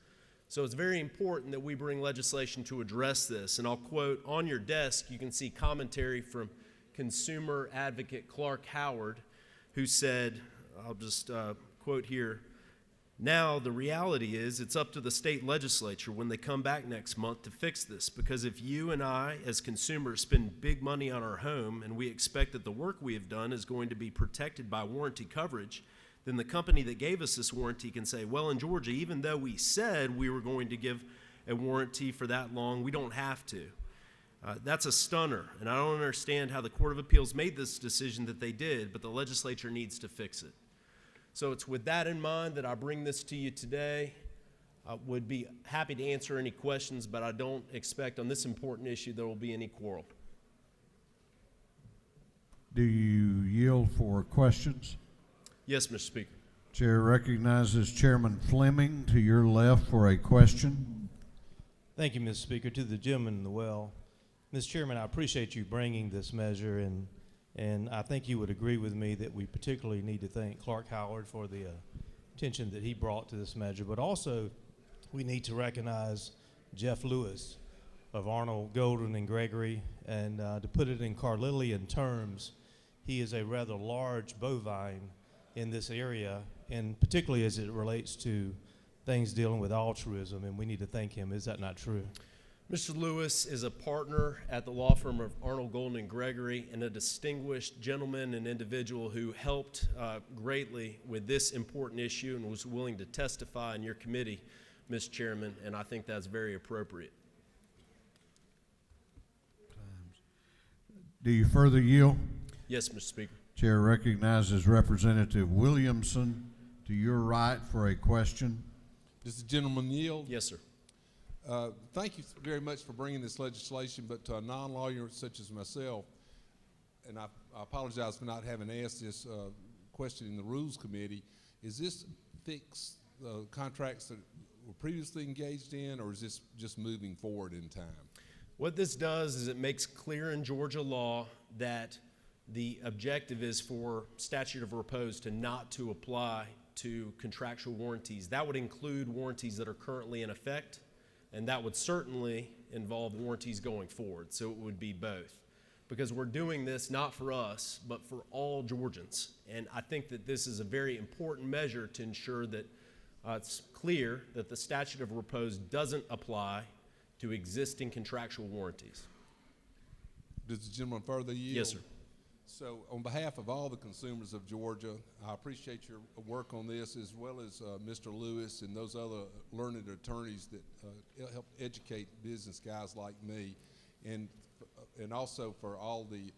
Speaker 3: So it's very important that we bring legislation to address this. And I'll quote, on your desk, you can see commentary from consumer advocate Clark Howard, who said, I'll just quote here, "Now the reality is it's up to the state legislature when they come back next month to fix this, because if you and I as consumers spend big money on our home and we expect that the work we have done is going to be protected by warranty coverage, then the company that gave us this warranty can say, well, in Georgia, even though we said we were going to give a warranty for that long, we don't have to." That's a stunner, and I don't understand how the Court of Appeals made this decision that they did, but the legislature needs to fix it. So it's with that in mind that I bring this to you today. I would be happy to answer any questions, but I don't expect on this important issue there will be any quarrel.
Speaker 1: Do you yield for questions?
Speaker 3: Yes, Mr. Speaker.
Speaker 1: Chair recognizes Chairman Fleming to your left for a question.
Speaker 22: Thank you, Mr. Speaker. To the gentleman in the well, Mr. Chairman, I appreciate you bringing this measure, and I think you would agree with me that we particularly need to thank Clark Howard for the attention that he brought to this measure, but also we need to recognize Jeff Lewis of Arnold, Golden, and Gregory, and to put it in Carlilian terms, he is a rather large bovine in this area, and particularly as it relates to things dealing with altruism, and we need to thank him. Is that not true?
Speaker 3: Mr. Lewis is a partner at the law firm of Arnold, Golden, and Gregory, and a distinguished gentleman and individual who helped greatly with this important issue and was willing to testify in your committee, Mr. Chairman, and I think that's very appropriate.
Speaker 1: Do you further yield?
Speaker 3: Yes, Mr. Speaker.
Speaker 1: Chair recognizes Representative Williamson to your right for a question.
Speaker 12: Does the gentleman yield?
Speaker 3: Yes, sir.
Speaker 12: Thank you very much for bringing this legislation, but to a non-lawyer such as myself, and I apologize for not having asked this question in the Rules Committee, is this fix contracts that were previously engaged in, or is this just moving forward in time?
Speaker 3: What this does is it makes clear in Georgia law that the objective is for statute of repose to not to apply to contractual warranties. That would include warranties that are currently in effect, and that would certainly involve warranties going forward, so it would be both. Because we're doing this not for us, but for all Georgians. And I think that this is a very important measure to ensure that it's clear that the statute of repose doesn't apply to existing contractual warranties.
Speaker 12: Does the gentleman further yield?
Speaker 3: Yes, sir.
Speaker 12: So on behalf of all the consumers of Georgia, I appreciate your work on this, as well as Mr. Lewis and those other learned attorneys that help educate business guys like me, and also for all the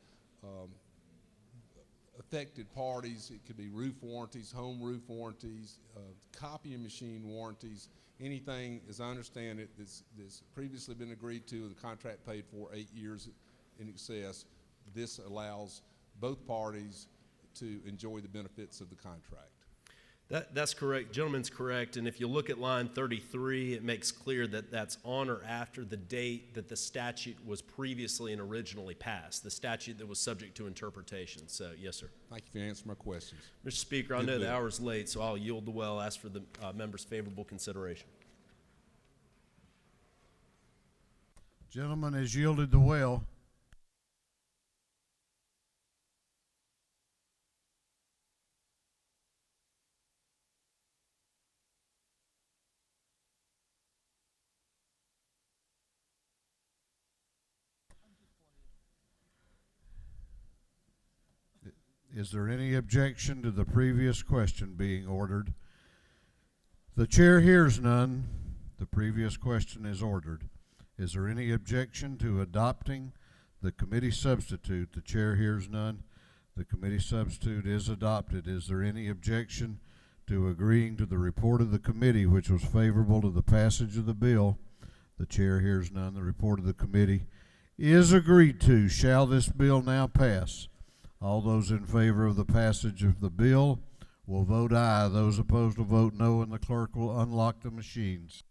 Speaker 12: affected parties. It could be roof warranties, home roof warranties, copying machine warranties, anything, as I understand it, that's previously been agreed to, the contract paid for 8 years in excess. This allows both parties to enjoy the benefits of the contract.
Speaker 3: That's correct. Gentleman's correct. And if you look at line 33, it makes clear that that's on or after the date that the statute was previously and originally passed, the statute that was subject to interpretation. So, yes, sir.
Speaker 12: Thank you for answering my questions.
Speaker 3: Mr. Speaker, I know the hour's late, so I'll yield the well, ask for the members' favorable consideration.
Speaker 1: Gentleman has yielded the well. Is there any objection to the previous question being ordered? The chair hears none. The previous question is ordered. Is there any objection to adopting the committee substitute? The chair hears none. The committee substitute is adopted. Is there any objection to agreeing to the report of the committee, which was favorable to the passage of the bill? The chair hears none. The report of the committee is agreed to. Shall this bill now pass? All those in favor of the passage of the bill will vote aye. Those opposed will vote no, and the clerk will unlock the machines.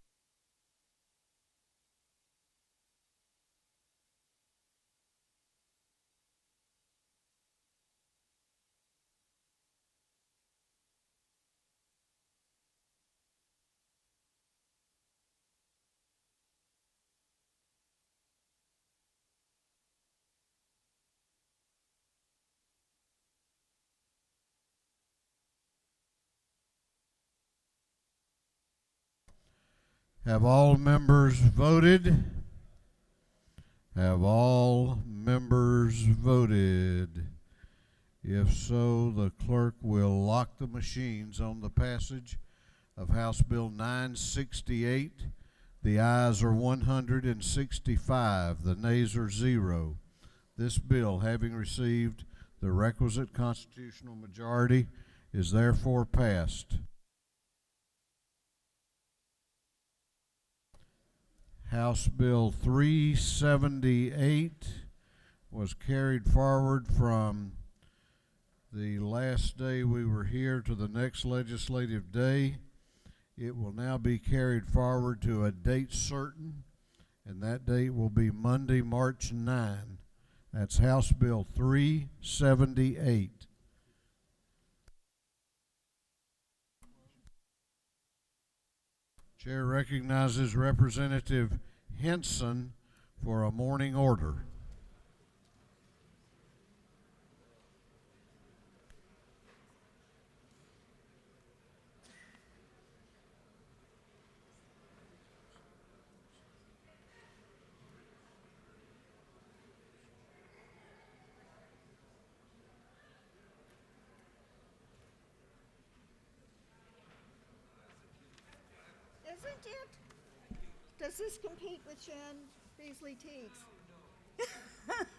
Speaker 1: Have all members voted? Have all members voted? If so, the clerk will lock the machines on the passage of House Bill 968. The ayes are 165. The nays are 0. This bill, having received the requisite constitutional majority, is therefore passed. House Bill 378 was carried forward from the last day we were here to the next legislative day. It will now be carried forward to a date certain, and that date will be Monday, March 9. That's House Bill 378. Chair recognizes Representative Henson for a morning order.
Speaker 6: Isn't it? Does this compete with Shan Beasley Teagues?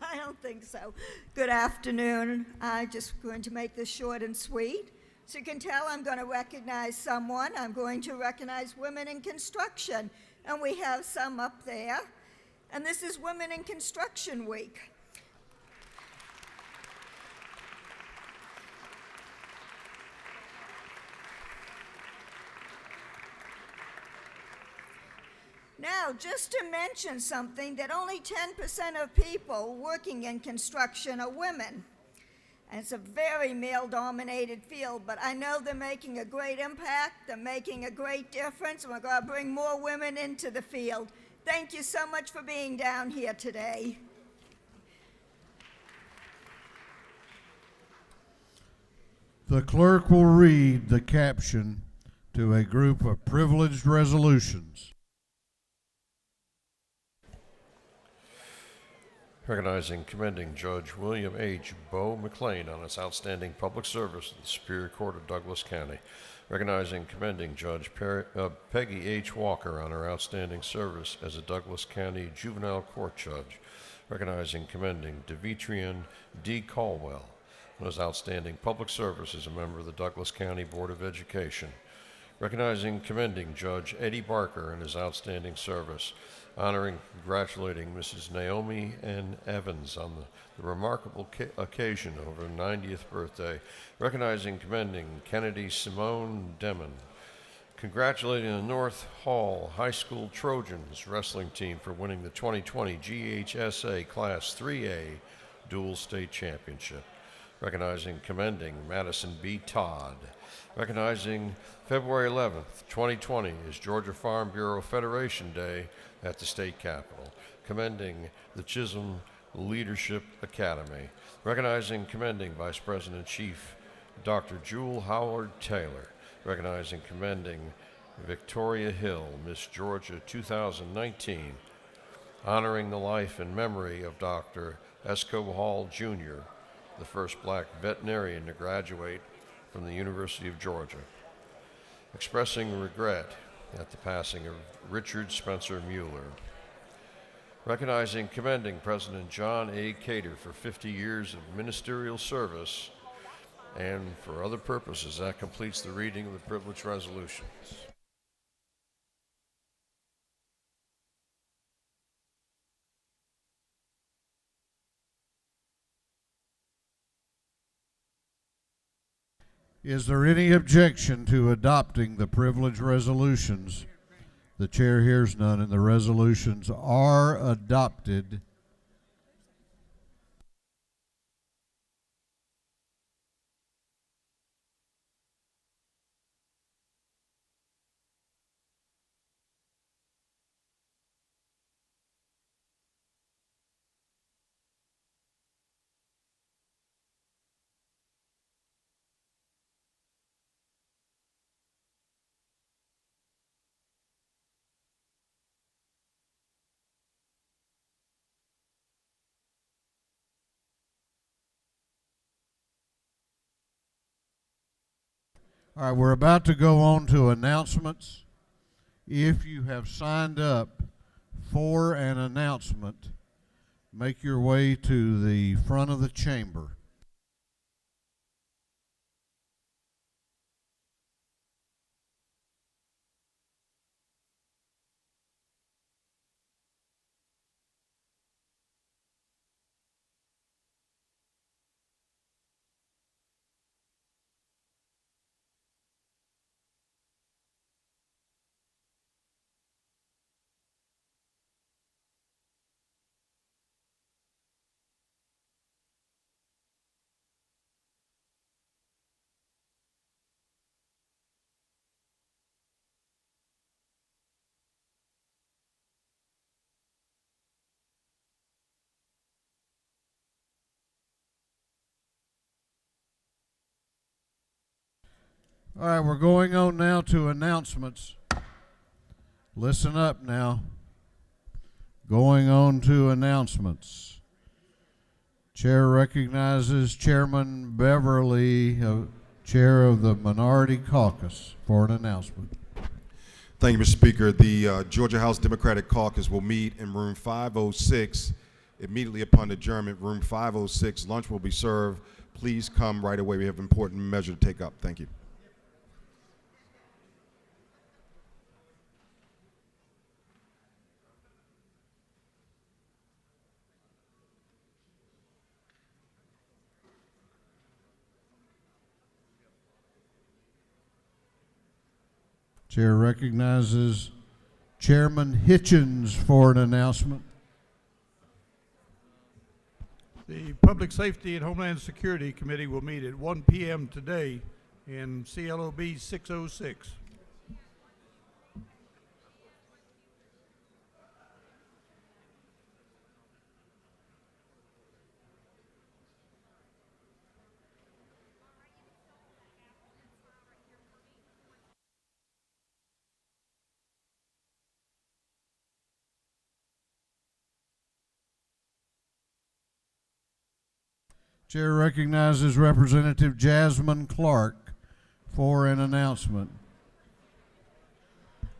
Speaker 6: I don't think so. Good afternoon. I'm just going to make this short and sweet. So you can tell I'm going to recognize someone. I'm going to recognize women in construction. And we have some up there. And this is Women in Construction Week. Now, just to mention something, that only 10% of people working in construction are women. And it's a very male-dominated field, but I know they're making a great impact, they're making a great difference, and we're going to bring more women into the field. Thank you so much for being down here today.
Speaker 1: The clerk will read the caption to a group of privileged resolutions.
Speaker 5: Recognizing, commending Judge William H. Bo McLean on his outstanding public service to the Superior Court of Douglas County. Recognizing, commending Judge Peggy H. Walker on her outstanding service as a Douglas County Juvenile Court Judge. Recognizing, commending Demetrian D. Caldwell on his outstanding public service as a member of the Douglas County Board of Education. Recognizing, commending Judge Eddie Barker on his outstanding service. Honoring, congratulating Mrs. Naomi N. Evans on the remarkable occasion of her 90th birthday. Recognizing, commending Kennedy Simone Demon. Congratulating the North Hall High School Trojans wrestling team for winning the 2020 GHSA Class 3A Dual State Championship. Recognizing, commending Madison B. Todd. Recognizing February 11th, 2020 is Georgia Farm Bureau Federation Day at the state capitol. commending the Chisholm Leadership Academy, recognizing, commending Vice President Chief Dr. Jewel Howard Taylor, recognizing, commending Victoria Hill, Miss Georgia 2019, honoring the life and memory of Dr. Esco Hall Jr., the first black veterinarian to graduate from the University of Georgia, expressing regret at the passing of Richard Spencer Mueller, recognizing, commending President John A. Cater for 50 years of ministerial service, and for other purposes. That completes the reading of the privilege resolutions.
Speaker 1: Is there any objection to adopting the privilege resolutions? The chair hears none, and the resolutions are adopted. All right, we're about to go on to announcements. If you have signed up for an announcement, make your way to the front of the chamber. All right, we're going on now to announcements. Listen up now. Going on to announcements. Chair recognizes Chairman Beverly, Chair of the Minority Caucus, for an announcement.
Speaker 4: Thank you, Mr. Speaker. The Georgia House Democratic Caucus will meet in room 506 immediately upon adjournment. Room 506, lunch will be served. Please come right away. We have an important measure to take up. Thank you.
Speaker 1: Chair recognizes Chairman Hitchens for an announcement.
Speaker 7: The Public Safety and Homeland Security Committee will meet at 1 p.m. today in CLOB 606.
Speaker 1: Chair recognizes Representative Jasmine Clark for an announcement.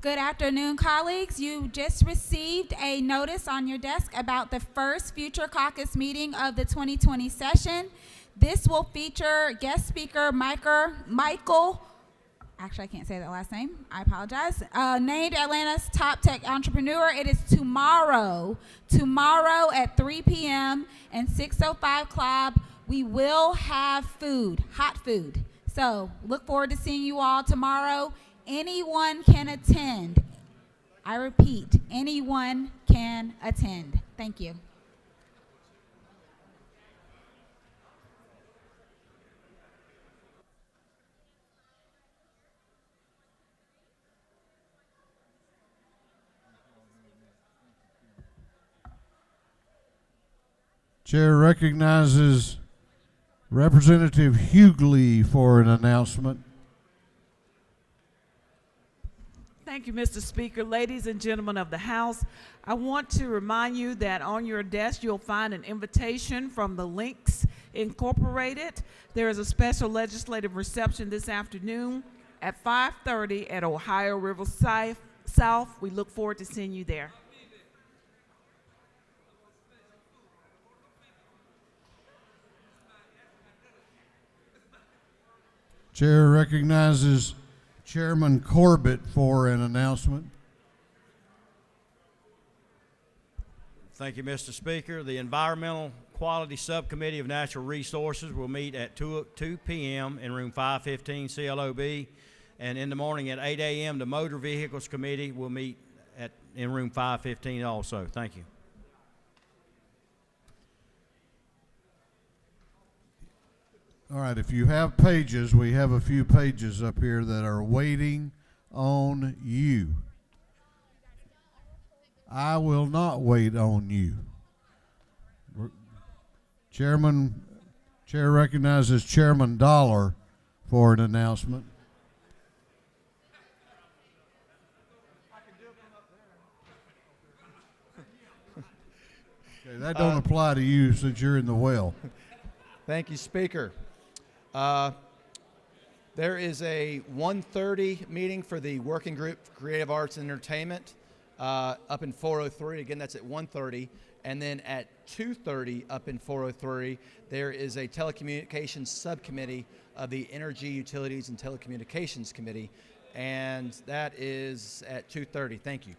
Speaker 15: Good afternoon, colleagues. You just received a notice on your desk about the first Future Caucus meeting of the 2020 session. This will feature guest speaker Michael, actually I can't say that last name, I apologize, named Atlanta's top tech entrepreneur. It is tomorrow at 3 p.m. and 605 Club. We will have food, hot food. So look forward to seeing you all tomorrow. Anyone can attend. I repeat, anyone can attend. Thank you.
Speaker 1: Chair recognizes Representative Hughley for an announcement.
Speaker 8: Thank you, Mr. Speaker. Ladies and gentlemen of the House, I want to remind you that on your desk you'll find an invitation from the Links Incorporated. There is a special legislative reception this afternoon at 5:30 at Ohio River South. We look forward to seeing you there.
Speaker 1: Chair recognizes Chairman Corbett for an announcement.
Speaker 10: Thank you, Mr. Speaker. The Environmental Quality Subcommittee of Natural Resources will meet at 2 p.m. in room 515 CLOB, and in the morning at 8 a.m. the Motor Vehicles Committee will meet in room 515 also. Thank you.
Speaker 1: All right, if you have pages, we have a few pages up here that are waiting on you. I will not wait on you. Chair recognizes Chairman Dollar for an announcement. Okay, that don't apply to you since you're in the well.
Speaker 11: Thank you, Speaker. There is a 1:30 meeting for the Working Group for Creative Arts and Entertainment up in 403. Again, that's at 1:30. And then at 2:30 up in 403, there is a telecommunications subcommittee of the Energy, Utilities, and Telecommunications Committee. And that is at 2:30. Thank you.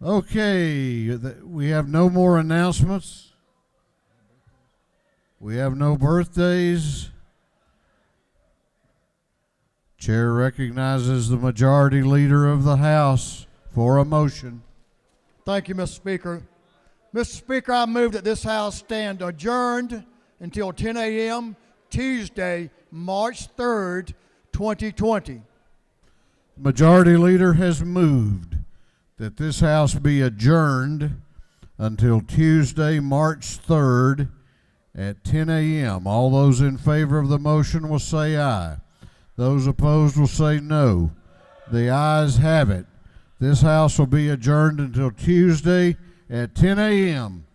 Speaker 1: Okay, we have no more announcements. We have no birthdays. Chair recognizes the majority leader of the House for a motion.
Speaker 9: Thank you, Mr. Speaker. Mr. Speaker, I move that this House stand adjourned until 10 a.m. Tuesday, March 3rd, 2020.
Speaker 1: Majority Leader has moved that this House be adjourned until Tuesday, March 3rd at 10 a.m. All those in favor of the motion will say aye. Those opposed will say no. The ayes have it. This House will be adjourned until Tuesday at 10 a.m.